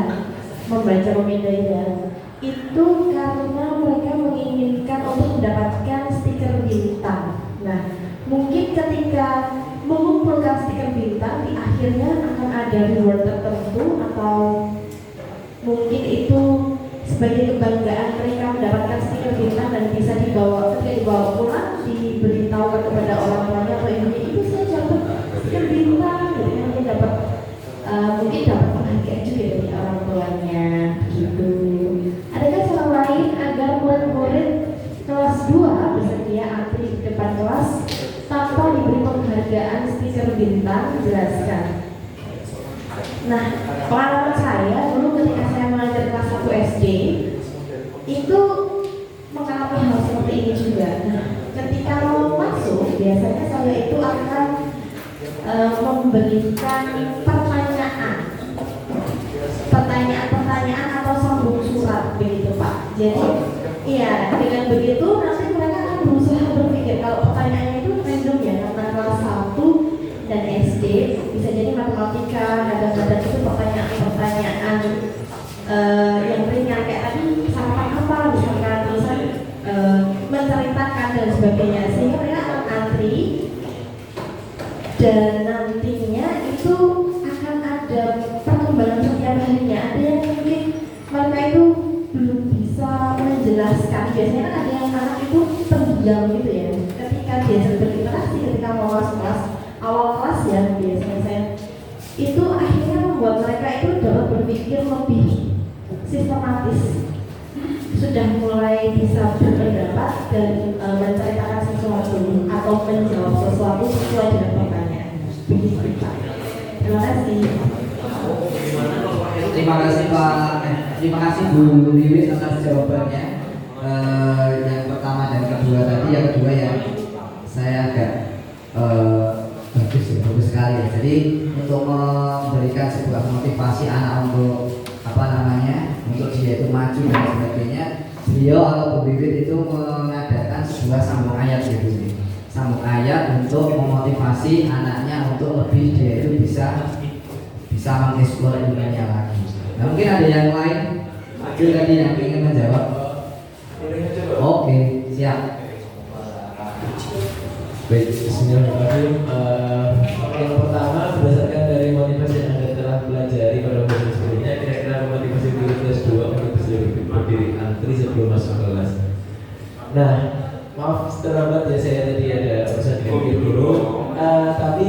membaca pembedanya itu karena mereka menginginkan untuk mendapatkan stiker bintang. Nah, mungkin ketika mengumpulkan stiker bintang di akhirnya akan ada reward tertentu, atau mungkin itu sebagai kebanggaan mereka mendapatkan stiker bintang dan bisa dibawa, ketika dibawa pulang diberitahukan kepada orang tuanya atau ibunya, ibu saya dapat stiker bintang, jadi mungkin dapat penghargaan juga dari orang tuanya gitu. Adakah cara lain agar murid-murid kelas 2 bersedia antri di depan kelas tanpa diberi penghargaan stiker bintang? Jelaskan. Nah, pengalaman saya dulu ketika saya mengajar kelas 1 SD itu mengalami hal seperti ini juga. Nah, ketika mau masuk, biasanya saya itu akan memberikan pertanyaan atau sambung surat begitu Pak. Jadi iya, dengan begitu nanti mereka akan berusaha berpikir. Kalau pertanyaannya itu random ya, karena kelas 1 dan SD bisa jadi matematika, kadang-kadang itu pertanyaan yang ringan kayak tadi sarapan apa misalkan, terusan menceritakan dan sebagainya, sehingga mereka akan antri dan nantinya itu akan ada perkembangan setiap harinya. Ada yang mungkin mereka itu belum bisa menjelaskan, biasanya kan ada yang anak itu pendiam gitu ya, ketika dia berinteraksi, ketika mau masuk kelas awal kelas ya biasanya saya itu akhirnya membuat mereka itu dapat berpikir lebih sistematis, sudah mulai bisa berpendapat dan menceritakan sesuatu atau menjawab sesuatu sesuai dengan pertanyaan. Begitu Pak. Terima kasih. Terima kasih Pak. Terima kasih Bu Wiwit atas jawabannya. Yang pertama dan kedua tadi, yang kedua ya saya agak bagus sekali ya. Jadi untuk memberikan sebuah motivasi anak untuk untuk dia itu maju dan sebagainya, beliau atau Bu Wiwit itu mengadakan sebuah sambung ayat gitu. Sambung ayat untuk memotivasi anaknya untuk lebih dia itu bisa mengeksplor ilmunya lagi. Nah, mungkin ada yang lain tadi yang ingin menjawab. Oke, siap. Baik, bismillahirrahmanirrahim. Yang pertama, berdasarkan dari motivasi yang Anda telah pelajari pada modul sebelumnya, kira-kira motivasi guru kelas 2 untuk berdiri antri sebelum masuk kelas. Nah, maaf terlambat ya, saya tadi ada urusan di dulu. Tapi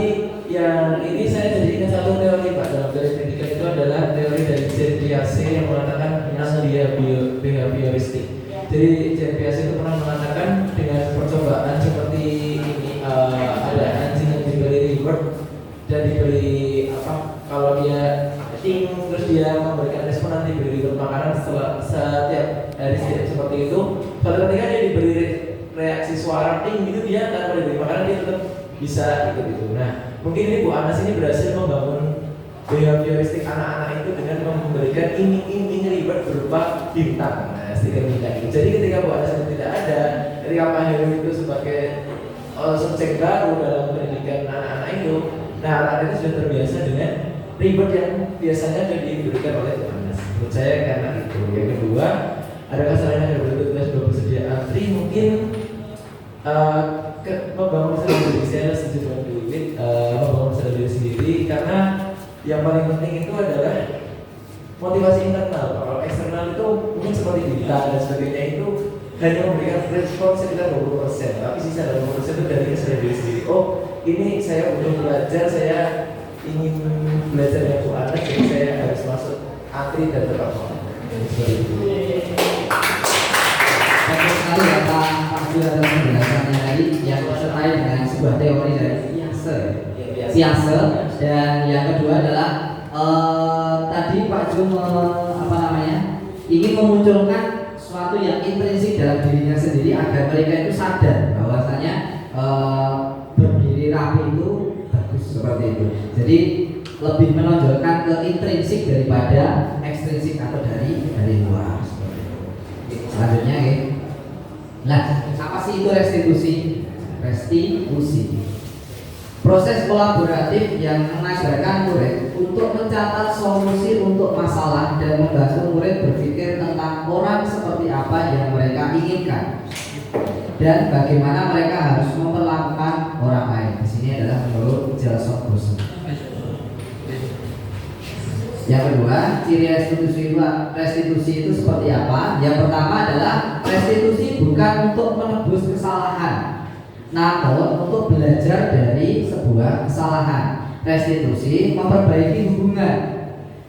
yang ini saya jadi ingat satu teori Pak, dalam teori pendidikan itu adalah teori dari Jean Piaget yang mengatakan dia behavioristik. Jadi Jean Piaget itu pernah mengatakan dengan percobaan seperti ada anjing yang diberi reward dan diberi kalau dia terus dia memberikan respon, nanti diberi makanan setiap hari seperti itu. Pada ketika dia diberi reaksi suara gitu, dia tanpa diberi makanan dia tetap bisa gitu. Nah, mungkin ini Bu Anas ini berhasil membangun behavioristik anak-anak itu dengan memberikan iming-iming reward berupa bintang, stiker bintang. Jadi ketika Bu Anas itu tidak ada, ketika Pak Heru itu sebagai subjek baru dalam pendidikan anak-anak itu, nah anak itu sudah terbiasa dengan reward yang biasanya diberikan oleh Bu Anas. Menurut saya karena itu. Yang kedua, ada kesalahan yang berbentuk bersedia antri, mungkin membangun kesadaran diri. Saya setuju dengan Bu Wiwit, membangun kesadaran diri sendiri, karena yang paling penting itu adalah motivasi internal. Kalau eksternal itu mungkin seperti Dita dan sebagainya itu hanya memberikan respon sekitar 20%, tapi sisa 20% itu dari saya sendiri. Oh, ini saya butuh belajar, saya ingin belajar yang aneh, jadi saya harus masuk antri dan tetap seperti itu. Bagus sekali ya Pak Jul atas penjelasannya tadi yang disertai dengan sebuah teori dari Siase. Dan yang kedua adalah tadi Pak Jul ingin memunculkan sesuatu yang intrinsik dalam dirinya sendiri agar mereka itu sadar bahwasanya berdiri rapi itu bagus seperti itu. Jadi lebih menonjolkan ke intrinsik daripada ekstrinsik atau dari luar. Selanjutnya ya. Nah, apa sih itu restitusi? Restitusi. Proses kolaboratif yang mengajarkan murid untuk mencatat solusi untuk masalah dan membantu murid berpikir tentang orang seperti apa yang mereka inginkan dan bagaimana mereka harus memperlakukan orang lain. Di sini adalah menurut Gelson Bosen. Yang kedua, ciri restitusi itu seperti apa? Yang pertama adalah restitusi bukan untuk menebus kesalahan, namun untuk belajar dari sebuah kesalahan. Restitusi memperbaiki hubungan.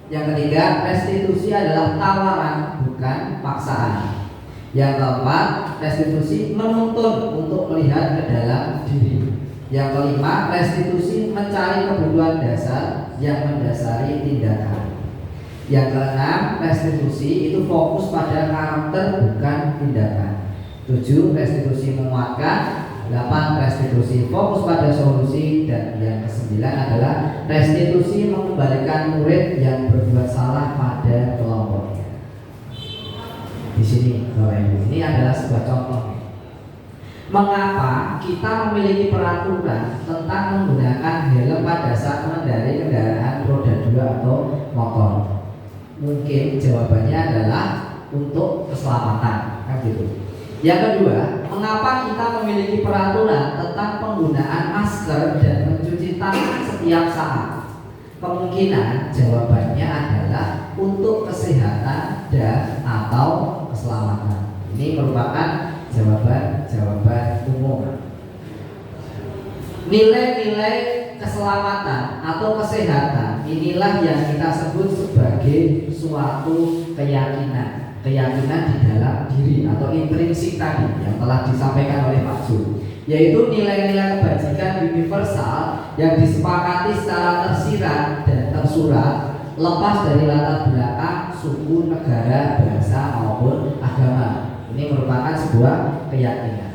Yang ketiga, restitusi adalah tawaran bukan paksaan. Yang keempat, restitusi menuntun untuk melihat ke dalam diri. Yang kelima, restitusi mencari kebutuhan dasar yang mendasari tindakan. Yang keenam, restitusi itu fokus pada karakter bukan tindakan. 7, restitusi menguatkan. 8, restitusi fokus pada solusi. Dan yang kesembilan adalah restitusi mengembalikan murid yang berbuat salah pada kelompoknya. Di sini Bapak Ibu, ini adalah sebuah contoh. Mengapa kita memiliki peraturan tentang menggunakan helm pada saat mengendarai kendaraan roda 2 atau motor? Mungkin jawabannya adalah untuk keselamatan, kan gitu. Yang kedua, mengapa kita memiliki peraturan tentang penggunaan masker dan mencuci tangan setiap saat? Kemungkinan jawabannya adalah untuk kesehatan dan atau keselamatan. Ini merupakan jawaban umum. Nilai-nilai keselamatan atau kesehatan inilah yang kita sebut sebagai suatu keyakinan di dalam diri atau intrinsik tadi yang telah disampaikan oleh Pak Jul, yaitu nilai-nilai kebajikan universal yang disepakati secara tersirat dan tersurat, lepas dari latar belakang suku, negara, bangsa maupun agama. Ini merupakan sebuah keyakinan.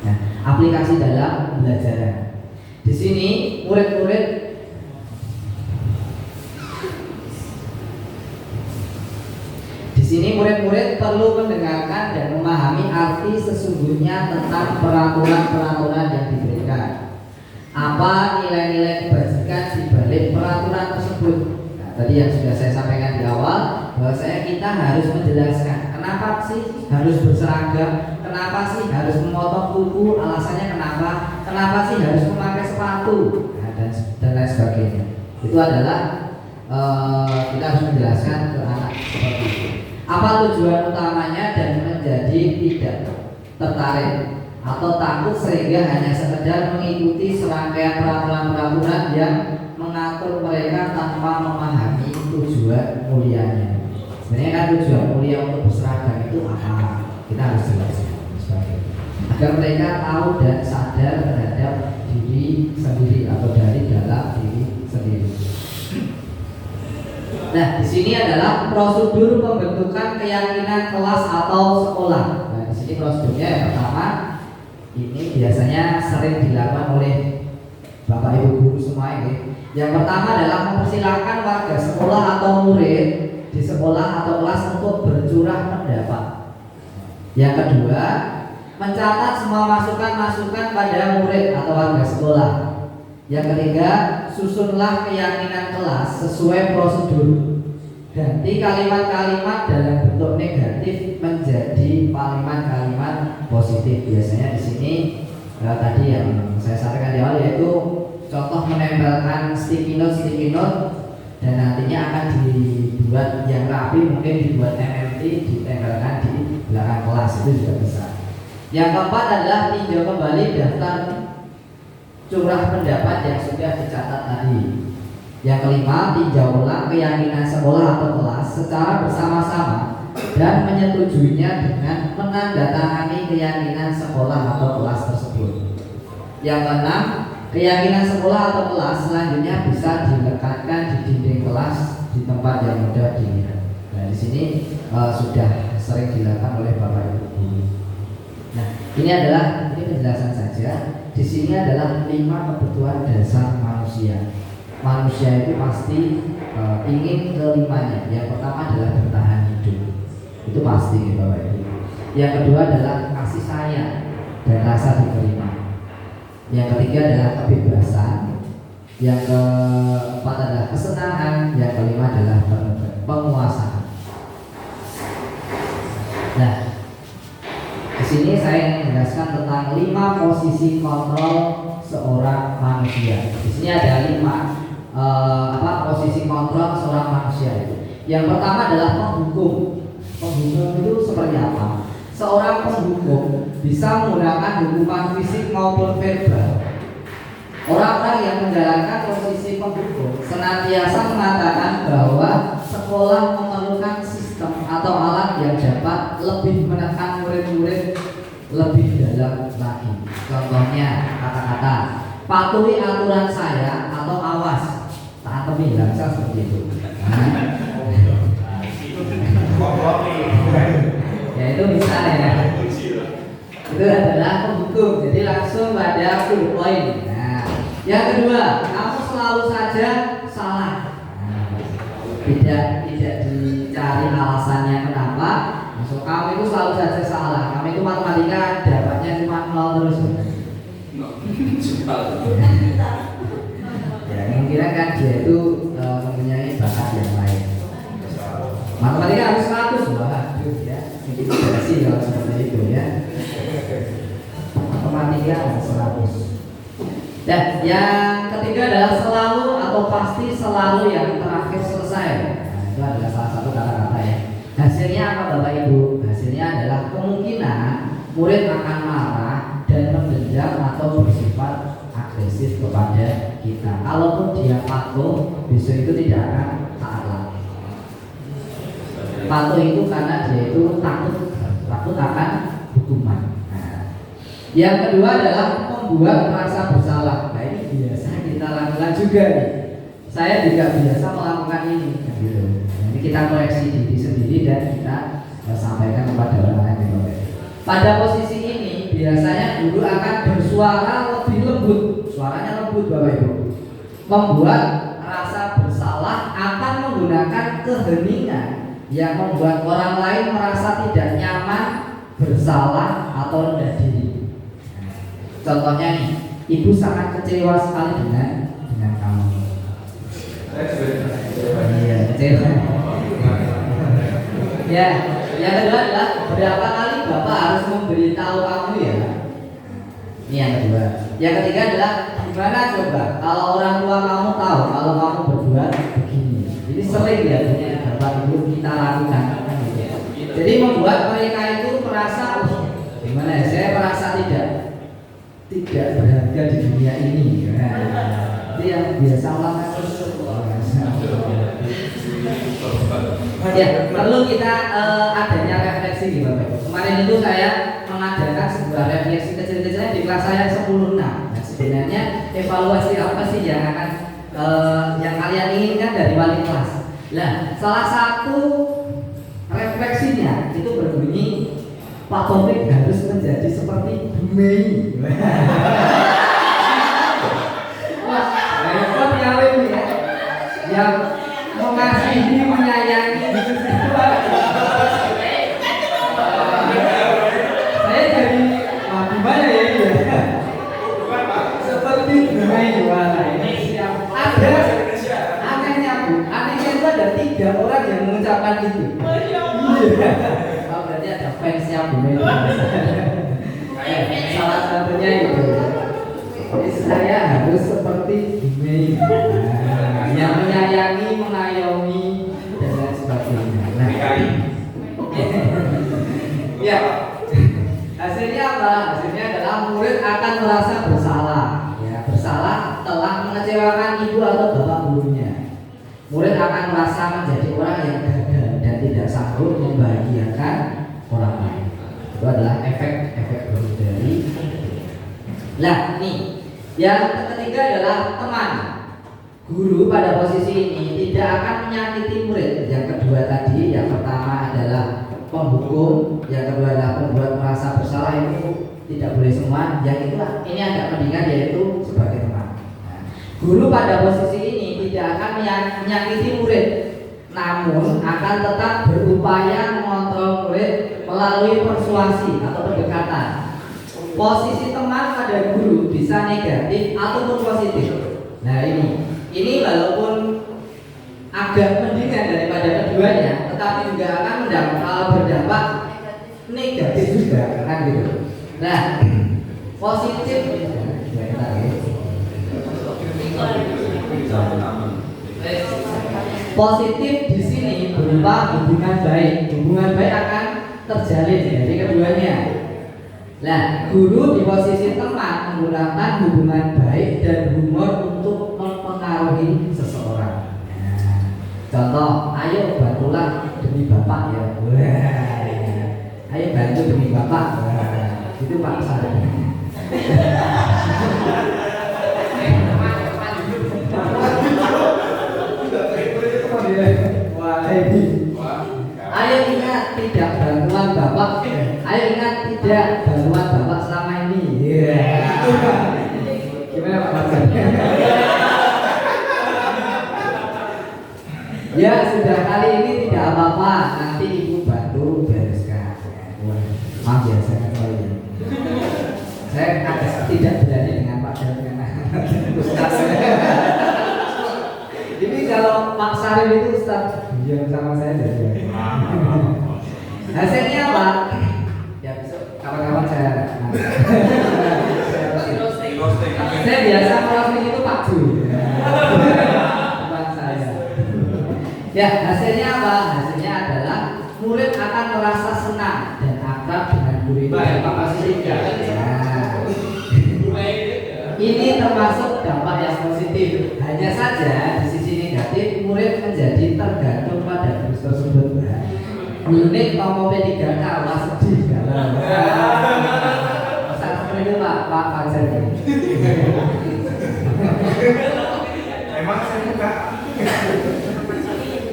Nah, aplikasi dalam pembelajaran. Di sini murid-murid perlu mendengarkan dan memahami arti sesungguhnya tentang peraturan-peraturan yang diberikan. Apa nilai-nilai kebajikan di balik peraturan tersebut? Nah, tadi yang sudah saya sampaikan di awal, bahwasanya kita harus menjelaskan kenapa sih harus berseragam, kenapa sih harus memotong kuku, alasannya kenapa sih harus memakai sepatu, nah, dan lain sebagainya. Itu adalah kita harus menjelaskan ke anak seperti itu. Apa tujuan utamanya dan menjadi tidak tertarik atau takut sehingga hanya sekedar mengikuti serangkaian peraturan-peraturan yang mengatur mereka tanpa memahami tujuan mulianya. Sebenarnya kan tujuan mulia untuk berseragam itu apa? Kita harus jelaskan sebagainya, agar mereka tahu dan sadar terhadap diri sendiri atau dari dalam diri sendiri. Nah, di sini adalah prosedur pembentukan keyakinan kelas atau sekolah. Nah, di sini prosedurnya yang pertama, ini biasanya sering dilakukan oleh Bapak Ibu guru semua ini. Yang pertama adalah mempersilahkan warga sekolah atau murid di sekolah atau kelas untuk bercurah pendapat. Yang kedua, mencatat semua masukan-masukan pada murid atau warga sekolah. Yang ketiga, susunlah keyakinan kelas sesuai prosedur. Ganti kalimat-kalimat dalam bentuk negatif menjadi kalimat-kalimat positif. Biasanya di sini tadi yang saya sampaikan di awal yaitu contoh menempelkan sticky note dan nantinya akan dibuat yang rapi, mungkin dibuat MMT, ditempelkan di belakang kelas, itu juga bisa. Yang keempat adalah tinjau kembali daftar curah pendapat yang sudah dicatat tadi. Yang kelima, tinjau ulang keyakinan sekolah atau kelas secara bersama-sama dan menyetujuinya dengan menandatangani keyakinan sekolah atau kelas tersebut. Yang keenam, keyakinan sekolah atau kelas selanjutnya bisa dilekatkan di dinding kelas di tempat yang mudah dilihat. Nah, di sini sudah sering dilakukan oleh Bapak Ibu guru. Nah, ini penjelasan saja. Di sini adalah 5 kebutuhan dasar manusia. Manusia itu pasti ingin kelimanya. Yang pertama adalah bertahan hidup. Itu pasti, Bapak Ibu. Yang kedua adalah kasih sayang dan rasa diterima. Yang ketiga adalah kebebasan. Yang keempat adalah kesenangan. Yang kelima adalah penguasaan. Nah, di sini saya ingin menjelaskan tentang 5 posisi kontrol seorang manusia. Di sini ada 5 posisi kontrol seorang manusia itu. Yang pertama adalah penghukum. Penghukum itu seperti apa? Seorang penghukum bisa menggunakan hukuman fisik maupun verbal. Orang-orang yang menjalankan posisi penghukum senantiasa mengatakan bahwa sekolah memerlukan sistem atau alat yang dapat lebih menekan murid-murid lebih dalam lagi. Contohnya kata-kata patuhi aturan saya atau awas tak bilang seperti itu. Ya itu misalnya ya. Itu adalah penghukum. Jadi langsung pada to the point. Nah, yang kedua, kamu selalu saja salah. Tidak dicari alasannya kenapa. Maksud kamu itu selalu saja salah. Kamu itu matematika dapatnya cuma 0 terus. Ya, kira kan dia itu mempunyai bakat yang lain. Matematika harus 100, waduh ya. Itu tidak sih kalau seperti itu ya. Matematika harus 100. Dan yang ketiga adalah selalu atau pasti selalu yang terakhir selesai. Nah, itu adalah salah satu kata-kata ya. Hasilnya apa Bapak Ibu? Hasilnya adalah kemungkinan murid akan marah dan mendendam atau bersifat agresif kepada kita. Kalaupun dia patuh, besok itu tidak akan taat lagi. Patuh itu karena dia itu takut akan hukuman. Nah, yang kedua adalah membuat merasa bersalah. Nah, ini biasa kita lakukan juga nih. Saya juga biasa melakukan ini. Gitu. Jadi kita koreksi diri sendiri dan kita sampaikan kepada orang lain. Pada posisi ini biasanya guru akan bersuara lebih lembut. Suaranya lembut Bapak Ibu. Membuat rasa bersalah akan menggunakan keheningan yang membuat orang lain merasa tidak nyaman, bersalah atau rendah diri. Contohnya nih, ibu sangat kecewa sekali dengan kamu. Iya, kecewa. Ya, yang kedua adalah berapa kali Bapak harus memberitahu kamu ya. Ini yang kedua. Yang ketiga adalah gimana coba kalau orang tua kamu tahu kalau kamu berbuat begini. Jadi sering ya Bapak Ibu kita lakukan. Jadi membuat mereka itu merasa gimana ya? Saya merasa tidak berharga di dunia ini. Itu yang biasa lakukan terus. Ya, perlu kita adanya refleksi di Bapak Ibu. Kemarin itu saya mengadakan sebuah refleksi kecil-kecilnya di kelas saya 10-6. Nah, sebenarnya evaluasi apa sih yang akan yang kalian inginkan dari wali kelas? Nah, salah satu refleksinya itu berbunyi Pak Taufik harus menjadi seperti Bu Mei. Wah, repot ya ya. Yang mengasihi, menyayangi. Saya jadi gimana ya ini ya? Seperti Bu Mei juara ini siap. Ada anehnya Bu, anehnya itu ada 3 orang yang mengucapkan itu. Iya. Oh, berarti ada fansnya Bu Mei. Salah satunya itu. Saya harus seperti ini, yang menyayangi, mengayomi dan lain sebagainya. Nah, ya, hasilnya apa? Hasilnya adalah murid akan merasa bersalah, ya, bersalah telah mengecewakan ibu atau bapak gurunya. Murid akan merasa menjadi orang yang gagal dan tidak sanggup membahagiakan orang lain. Itu adalah efek-efek dari. Nah, nih, yang ketiga adalah teman. Guru pada posisi ini tidak akan menyakiti murid. Yang kedua tadi, yang pertama adalah penghukum, yang kedua adalah membuat merasa bersalah, itu tidak boleh semua. Yang itu ini agak mendingan, yaitu sebagai teman. Nah, guru pada posisi ini tidak akan menyakiti murid, namun akan tetap berupaya mengontrol murid melalui persuasi atau pendekatan. Posisi teman pada guru bisa negatif ataupun positif. Nah, ini walaupun agak mendingan daripada keduanya, tetapi juga akan berdampak negatif juga, kan gitu. Nah, positif positif di sini berupa hubungan baik. Hubungan baik akan terjalin dari keduanya. Nah, guru di posisi teman menggunakan hubungan baik dan humor untuk mempengaruhi seseorang. Nah, contoh, ayo bantulah demi bapak ya. Wah, ayo bantu demi bapak. Wah, itu Pak Sari. Ayo ingat tidak bantuan bapak. Ayo ingat tidak bantuan bapak selama ini. Gimana Pak Hasan? Ya sudah, kali ini tidak apa-apa. Nanti ibu bantu bereskan. Maaf ya, saya ketahui. Saya agak tidak berani dengan Pak dan dengan Ustaz. Ini kalau Pak Sarif itu Ustaz diam sama saya jadi. Hasilnya apa? Ya besok kapan-kapan saya biasa merosting itu Pak Ju. Bukan saya. Ya, hasilnya apa? Hasilnya adalah murid akan merasa senang dan akrab dengan guru itu. Pak pasti ini termasuk dampak yang positif. Hanya saja di sisi negatif, murid menjadi tergantung pada guru tersebut. Unik tomo P3K, wah sedih galau. Seperti itu Pak Fajar. Emang saya buka.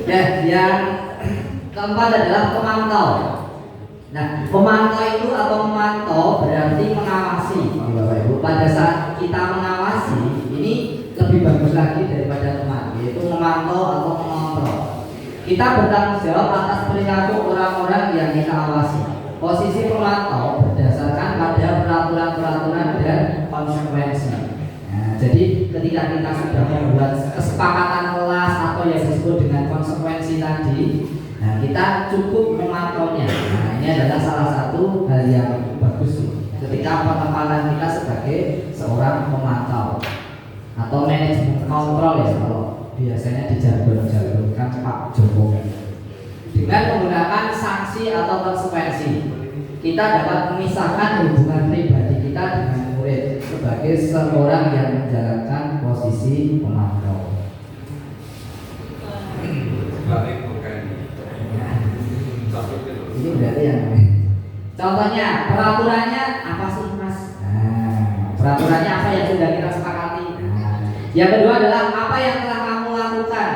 Ya, yang keempat adalah pemantau. Nah, pemantau itu atau memantau berarti mengawasi, Bapak Ibu. Pada saat kita mengawasi, ini lebih bagus lagi daripada teman, yaitu memantau atau mengontrol. Kita bertanggung jawab atas perilaku orang-orang yang kita awasi. Posisi pemantau berdasarkan pada peraturan-peraturan dan konsekuensi. Nah, jadi ketika kita sudah membuat kesepakatan kelas atau yang disebut dengan konsekuensi tadi, nah kita cukup memantaunya. Nah, ini adalah salah satu hal yang bagus ketika penempatan kita sebagai seorang pemantau atau manajemen kontrol ya, kalau biasanya dijargon-jargonkan Pak Jokowi. Dengan menggunakan sanksi atau konsekuensi, kita dapat memisahkan hubungan pribadi kita dengan murid sebagai seorang yang menjalankan posisi pemantau. Ini berarti yang contohnya, peraturannya apa sih Mas? Nah, peraturannya apa yang sudah kita sepakati? Nah, yang kedua adalah apa yang telah kamu lakukan.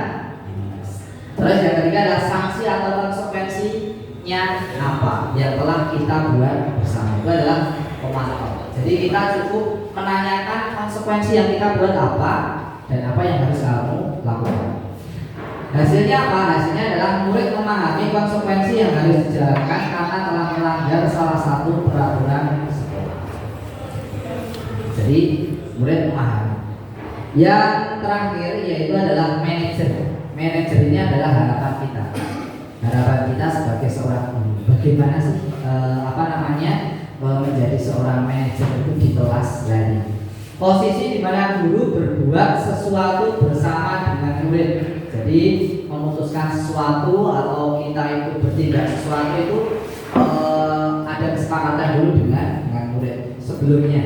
Terus yang ketiga adalah sanksi atau konsekuensinya apa yang telah kita buat bersama. Itu adalah pemantau. Jadi kita cukup menanyakan konsekuensi yang kita buat apa dan apa yang harus kamu lakukan. Hasilnya apa? Hasilnya adalah murid memahami konsekuensi yang harus dijalankan karena telah melanggar salah satu peraturan sekolah. Jadi murid memahami. Yang terakhir yaitu adalah manajer. Manajer ini adalah harapan kita. Harapan kita sebagai seorang guru. Bagaimana sih menjadi seorang manajer itu di kelas dari Posisi di mana guru berbuat sesuatu bersama dengan murid. Jadi memutuskan sesuatu atau kita itu bertindak sesuatu itu ada kesepakatan dulu dengan murid sebelumnya.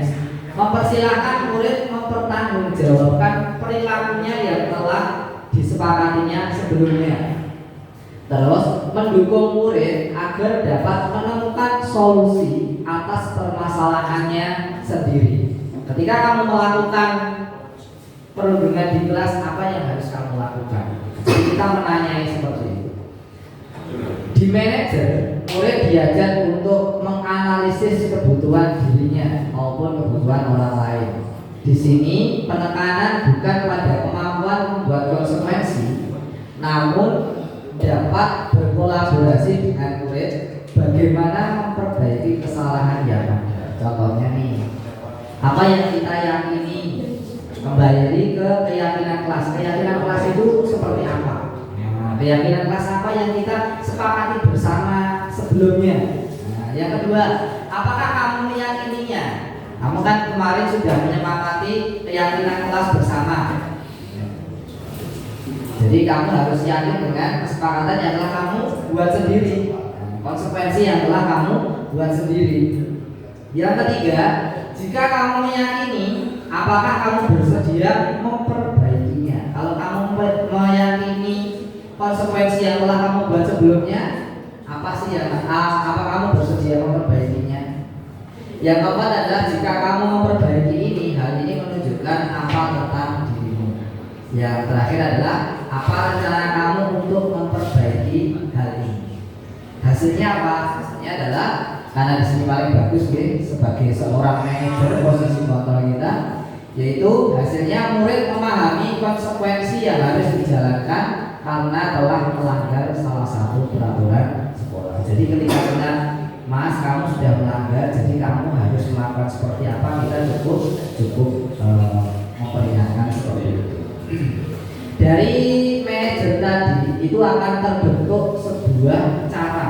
Mempersilahkan murid mempertanggungjawabkan perilakunya yang telah disepakatinya sebelumnya. Terus mendukung murid agar dapat menemukan solusi atas permasalahannya sendiri. Ketika kamu melakukan perundungan di kelas, apa yang harus kamu lakukan? Jadi kita menanyai seperti itu. Di manajer, murid diajar untuk menganalisis kebutuhan dirinya maupun kebutuhan orang lain. Di sini penekanan bukan pada kemampuan membuat konsekuensi, namun dapat berkolaborasi dengan murid bagaimana memperbaiki kesalahan yang ada. Contohnya nih, apa yang kita yakini, kembali ke keyakinan kelas. Keyakinan kelas itu seperti apa? Nah, keyakinan kelas apa yang kita sepakati bersama sebelumnya? Nah, yang kedua, apakah kamu meyakininya? Kamu kan kemarin sudah menyepakati keyakinan kelas bersama. Jadi kamu harus yakin dengan kesepakatan yang telah kamu buat sendiri, konsekuensi yang telah kamu buat sendiri. Yang ketiga, jika kamu meyakini, apakah kamu bersedia memperbaikinya? Kalau kamu meyakini konsekuensi yang telah kamu buat sebelumnya, apa kamu bersedia memperbaikinya? Yang keempat adalah jika kamu memperbaiki ini, hal ini menunjukkan apa tentang dirimu. Yang terakhir adalah apa rencana kamu untuk memperbaiki hal ini. Hasilnya apa? Hasilnya adalah, karena di sini paling bagus sebagai seorang manajer posisi kontrol kita, yaitu hasilnya murid memahami konsekuensi yang harus dijalankan karena telah melanggar salah satu peraturan sekolah. Jadi ketika kita, Mas, kamu sudah melanggar, jadi kamu harus melakukan seperti apa, kita cukup memperingatkan seperti itu. Dari manajer tadi itu akan terbentuk sebuah cara.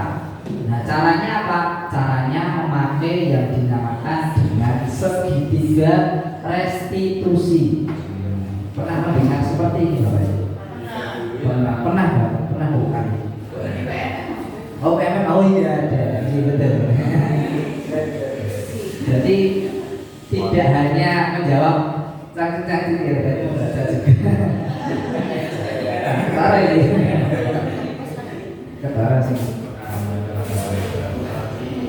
Nah, caranya apa? Caranya memakai yang dinamakan dengan segitiga restitusi. Pernah mendengar seperti ini, Bapak Ibu? Pernah bukan? Oh, PMM, oh iya ada, betul. Jadi tidak hanya menjawab cangkir-cangkir ya, berarti membaca juga. Ketara ini, ketara sih.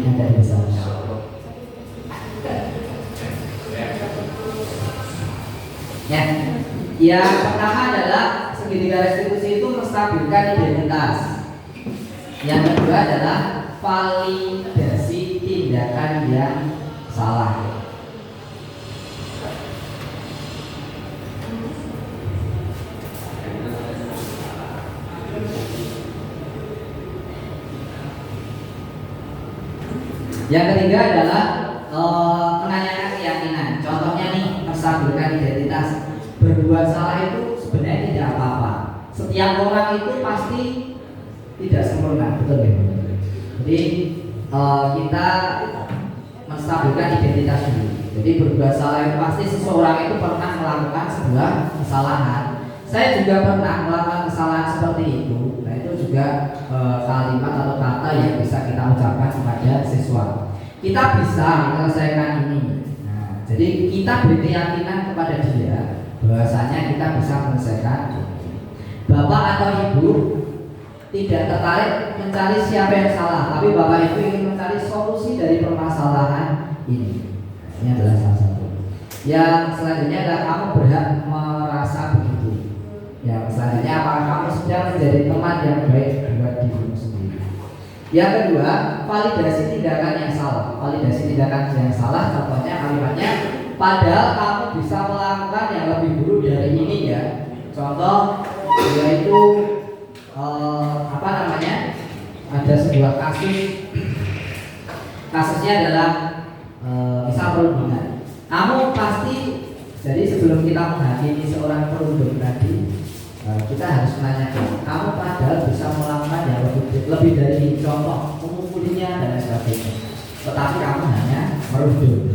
Ada bisa. Ya, yang pertama adalah segitiga restitusi itu menstabilkan identitas. Yang kedua adalah validasi tindakan yang salah. Yang ketiga adalah menanyakan keyakinan. Contohnya nih, menstabilkan identitas. Berbuat salah itu sebenarnya tidak apa-apa. Setiap orang itu pasti tidak sempurna, betul ya? Jadi kita menstabilkan identitas dulu. Jadi berbuat salah itu pasti seseorang itu pernah melakukan sebuah kesalahan. Saya juga pernah melakukan kesalahan seperti itu. Nah, itu juga kalimat atau kata yang bisa kita ucapkan kepada siswa. Kita bisa menyelesaikan ini. Nah, jadi kita beri keyakinan kepada dia bahwasanya kita bisa menyelesaikan. Bapak atau ibu tidak tertarik mencari siapa yang salah, tapi bapak ibu ingin mencari solusi dari permasalahan ini. Ini adalah salah satu. Yang selanjutnya adalah kamu berhak merasa begitu. Yang selanjutnya, apakah kamu sedang menjadi teman yang baik buat dirimu sendiri. Yang kedua, validasi tindakan yang salah. Validasi tindakan yang salah, contohnya kalimatnya, padahal kamu bisa melakukan yang lebih buruk dari ini ya. Contoh yaitu ada sebuah kasusnya adalah misal perundungan. Kamu pasti, jadi sebelum kita menghakimi seorang perundung tadi, kita harus menanyakan, kamu padahal bisa melakukan yang lebih dari ini, contoh memukulinya dan lain sebagainya, tetapi kamu hanya merundung.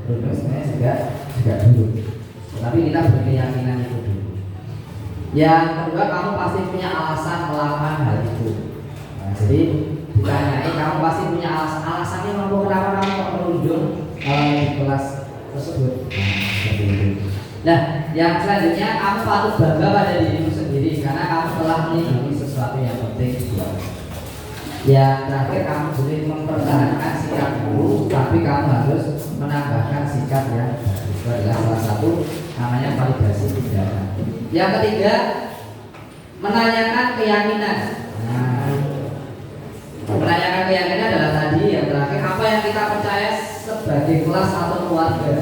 Merundung sebenarnya juga juga dulu. Tapi kita berkeyakinan itu dulu. Yang kedua, kamu pasti punya alasan melakukan hal itu. Nah, jadi ditanyai, kamu pasti punya alasannya mampu kenapa kamu kok menunjuk di kelas tersebut. Nah, seperti itu. Nah, yang selanjutnya, kamu patut bangga pada dirimu sendiri karena kamu telah melindungi sesuatu yang penting. Yang terakhir, kamu boleh mempertahankan sikap dulu, tapi kamu harus menambahkan sikap yang baru. Itu adalah salah satu namanya validasi tindakan. Yang ketiga, menanyakan keyakinan. Nah, menanyakan keyakinan adalah tadi yang terakhir, apa yang kita percaya sebagai kelas atau keluarga,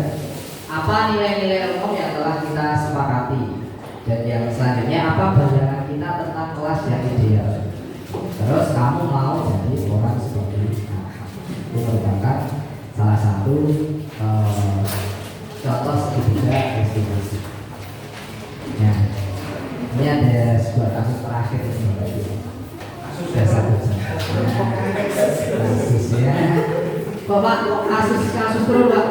apa nilai-nilai umum yang telah kita sepakati, dan yang selanjutnya apa bayangan kita tentang kelas yang ideal. Terus kamu mau jadi orang seperti apa? Itu merupakan salah satu contoh segitiga estimasi. Nah, ini ada sebuah kasus terakhir kasus kasusnya. Bapak, kasus terus Pak.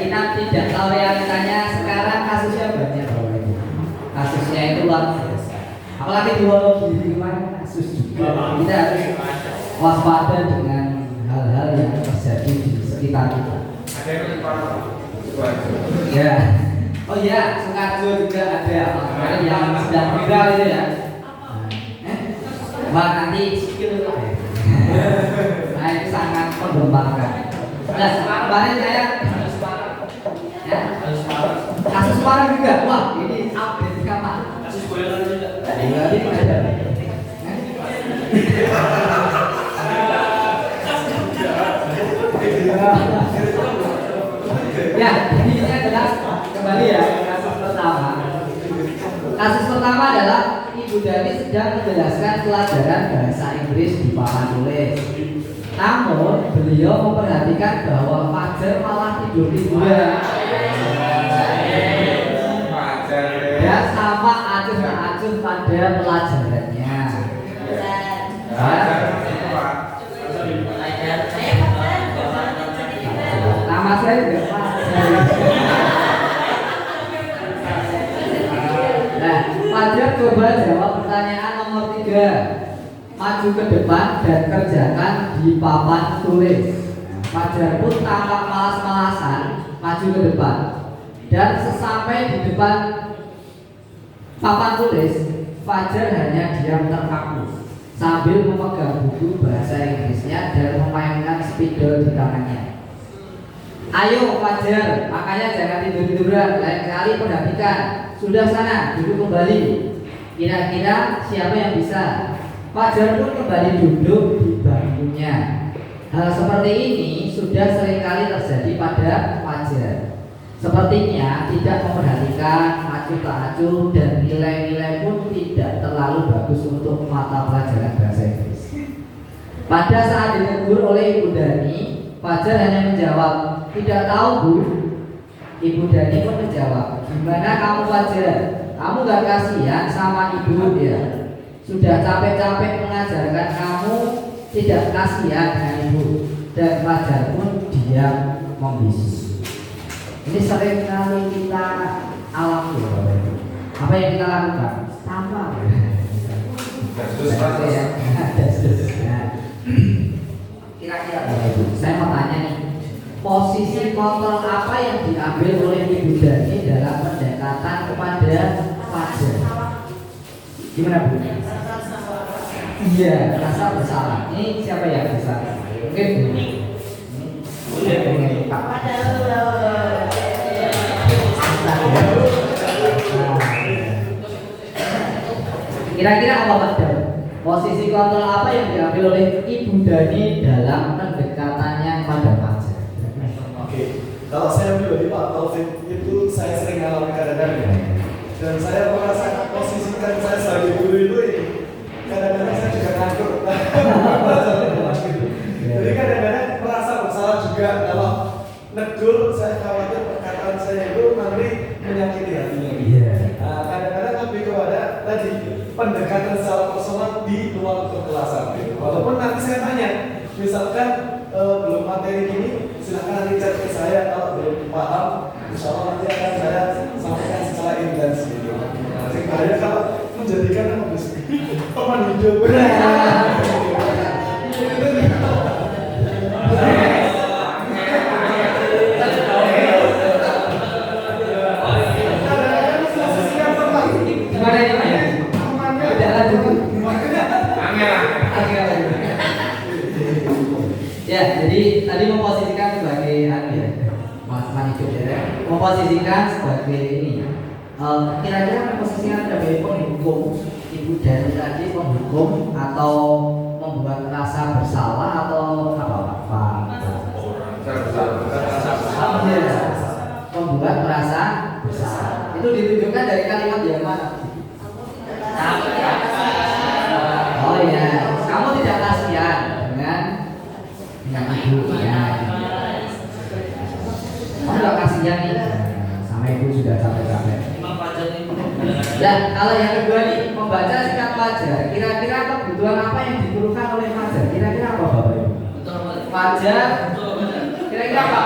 Kita tidak tahu realitanya sekarang, kasusnya banyak Bapak Ibu. Kasusnya itu luar biasa. Apalagi di Wonogiri kemarin kasus juga. Kita harus waspada dengan hal-hal yang terjadi di sekitar kita. Ya. Oh iya, Sukarjo juga ada kemarin yang sedang viral itu ya. Wah, nanti skill lah. Nah, itu sangat mengembangkan. Nah, kemarin saya kasus parah juga. Wah, ini update kapan? Kasus boiler juga. Ini ada. Ya, ini adalah kembali ya kasus pertama. Kasus pertama adalah Ibu Dani sedang menjelaskan pelajaran bahasa Inggris di papan tulis. Namun beliau memperhatikan bahwa Fajar malah tidur-tiduran. Ya, sama acuh-acuh pada pelajarannya. Nama saya juga Fajar. Nah, Fajar coba jawab pertanyaan nomor 3. Maju ke depan dan kerjakan di papan tulis. Fajar pun tampak malas-malasan maju ke depan. Dan sesampai di depan papan tulis, Fajar hanya diam terpaku sambil memegang buku bahasa Inggrisnya dan memainkan spidol di tangannya. Ayo Fajar, makanya jangan tidur-tiduran. Lain kali perhatikan. Sudah sana, duduk kembali. Kira-kira siapa yang bisa? Fajar pun kembali duduk di bangkunya. Hal seperti ini sudah seringkali terjadi pada Fajar. Sepertinya tidak memperhatikan, acuh tak acuh, dan nilai-nilai pun tidak terlalu bagus untuk mata pelajaran bahasa Inggris. Pada saat ditegur oleh Ibu Dani, Fajar hanya menjawab, tidak tahu Bu. Ibu Dani pun menjawab, gimana kamu Fajar? Kamu gak kasihan sama ibu ya? Sudah capek-capek mengajarkan kamu, tidak kasihan dengan ibu. Dan Fajar pun diam membisu. Ini sering kali kita alami. Apa yang kita lakukan? Sama. Kira-kira Ibu, saya mau tanya nih, posisi kontrol apa yang diambil oleh Ibu Dani dalam pendekatan kepada Fajar? Gimana Bu? Iya, rasa bersalah. Ini siapa yang bersalah? Mungkin Bu. Kira-kira apa Pak? Posisi kontrol apa yang diambil oleh Ibu Dani dalam pendekatannya pada Fajar? Oke, kalau saya pribadi Pak Taufik itu saya sering mengalami kadang-kadang dan saya merasa posisikan saya sebagai guru itu kadang-kadang saya juga nganggur. Jadi kadang-kadang merasa bersalah juga kalau negur, saya khawatir perkataan saya itu nanti menyakiti hatinya. Kadang-kadang lebih kepada tadi pendekatan secara personal di luar keklasan. Walaupun nanti saya tanya, misalkan belum materi gini, silakan nanti chat ke saya kalau belum paham. Insya Allah nanti akan saya sampaikan secara intens. Yang bahaya kalau menjadikan teman hidup. Gimana ini Pak ya? Jalan dulu. Ya, jadi tadi memposisikan sebagai Mas hidup ya, memposisikan sebagai ini. Kira-kira memposisikan sebagai penghukum, ibu dari tadi penghukum atau membuat rasa bersalah atau apa Pak? Membuat merasa bersalah. Itu ditunjukkan dari kalimat yang mana? Oh iya, kamu tidak kasihan dengan ibu ya. Kamu tidak kasihan nih sama ibu sudah capek-capek. Nah, kalau yang kedua nih membaca singkat Fajar, kira-kira kebutuhan apa yang diperlukan oleh Fajar? Kira-kira apa Bapak Ibu? Fajar, kira-kira apa?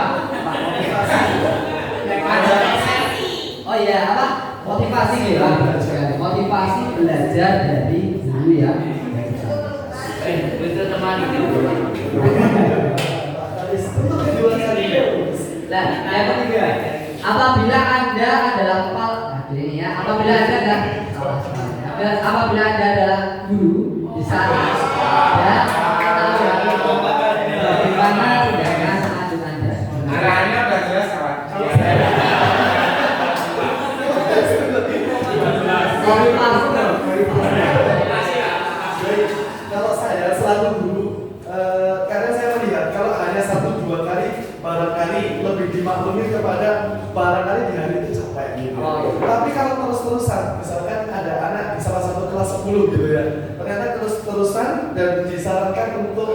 Oh iya, apa? Motivasi gitu Pak. Motivasi belajar dari guru ya. Itu teman itu. Nah, yang ketiga, apabila Anda adalah kepala, ini ya, apabila Anda adalah guru di saat Anda bagaimana tindakan anak Anda? Arahnya udah jelas kawan. Kalau saya selalu guru, karena saya melihat kalau hanya 1-2 kali barangkali lebih dimaklumi kepada barangkali di hari itu capek gitu. Tapi kalau terus-terusan, misalkan ada anak di salah satu kelas 10 gitu ya, ternyata terus-terusan dan disarankan untuk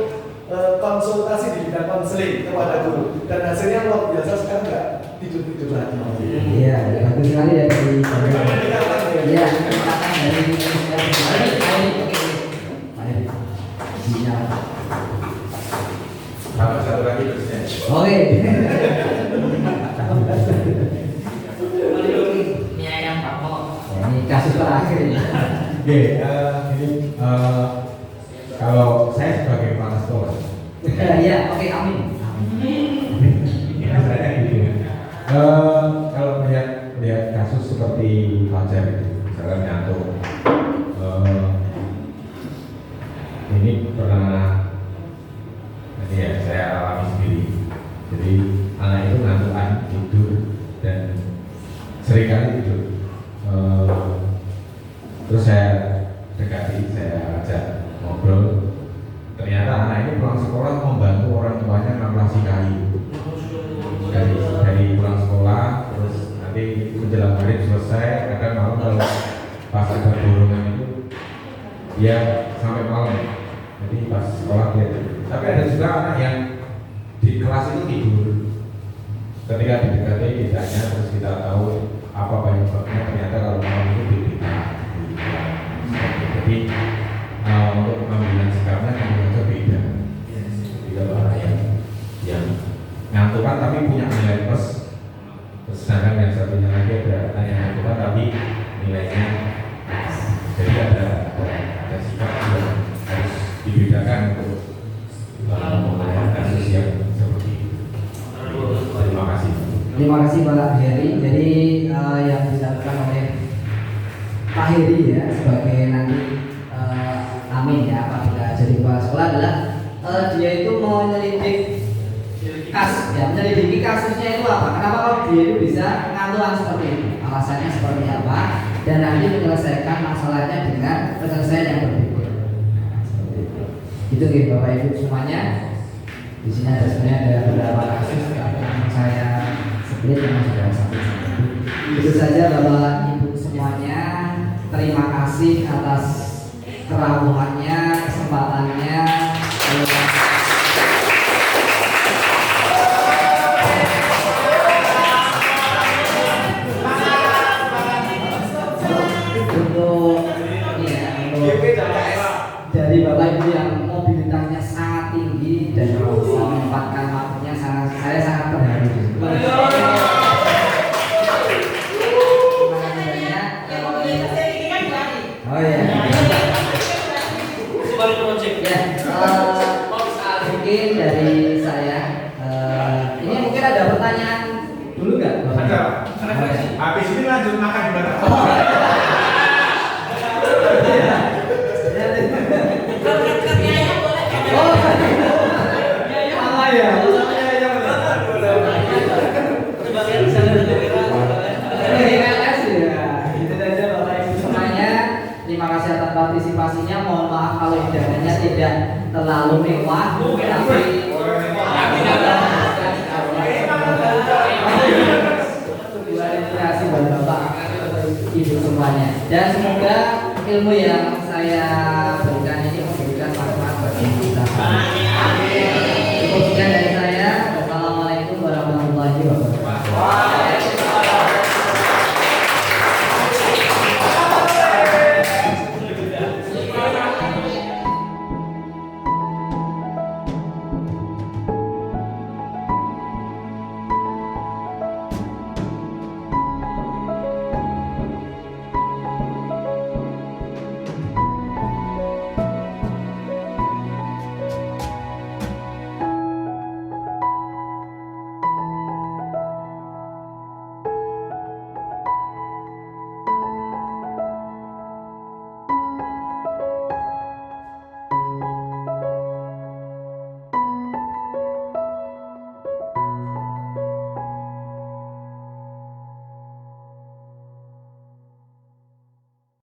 konsultasi di bidang konseling kepada guru dan hasilnya luar biasa, sekarang nggak tidur-tidur lagi. Iya, bagus sekali ya dari iya, Tambah satu lagi terusnya. Oke. Ini kasus terakhir ini. Oke, ini kalau saya sebagai kepala sekolah. Iya, oke, amin. Ya, saya gitu ya. Kalau melihat kasus seperti Fajar itu, misalkan nyantuk, ini pernah ya saya alami sendiri. Jadi anak itu ngantukan tidur dan seringkali tidur. Terus saya dekati, saya ajak ngobrol. Ternyata anak ini pulang sekolah membantu orang tuanya ngamplasi kayu. Dari pulang sekolah, terus nanti menjelang maghrib selesai, kadang malam kalau pas ada dorongan itu dia sampai malam. Jadi pas sekolah dia tidur. Tapi ada juga anak yang di kelas itu tidur. Ketika didekati ditanya, terus kita tahu apa penyebabnya, ternyata kalau malam itu diberita. Jadi untuk pengambilan sikapnya tentu saja beda. Tidak orang yang ngantukan tapi punya nilai plus. Sedangkan yang satunya lagi ada yang ngantukan tapi nilainya plus. Jadi ada sikap yang harus dibedakan untuk mengenai kasus yang seperti itu. Terima kasih. Terima kasih Pak Heri. Jadi yang disampaikan oleh Pak Heri ya sebagai nanti amin ya apabila jadi kepala sekolah adalah dia itu menyelidiki kasusnya itu apa? Kenapa kalau dia itu bisa ngantuan seperti itu? Alasannya seperti apa? Dan nanti menyelesaikan masalahnya dengan penyelesaian yang berbeda. Itu gitu Bapak Ibu semuanya. Di sini ada sebenarnya ada beberapa kasus yang saya split yang sudah satu. Itu saja Bapak Ibu semuanya. Terima kasih atas kerawahannya, kesempatannya. Dari Bapak Ibu yang mobilitasnya sangat tinggi dan bisa menempatkan waktunya saya Habis ini lanjut makan di mana? Terima kasih atas partisipasinya. Mohon maaf kalau hidangannya tidak terlalu mewah, tapi terima kasih buat Bapak Ibu semuanya. Dan semoga ilmu yang saya berikan ini memberikan manfaat bagi kita.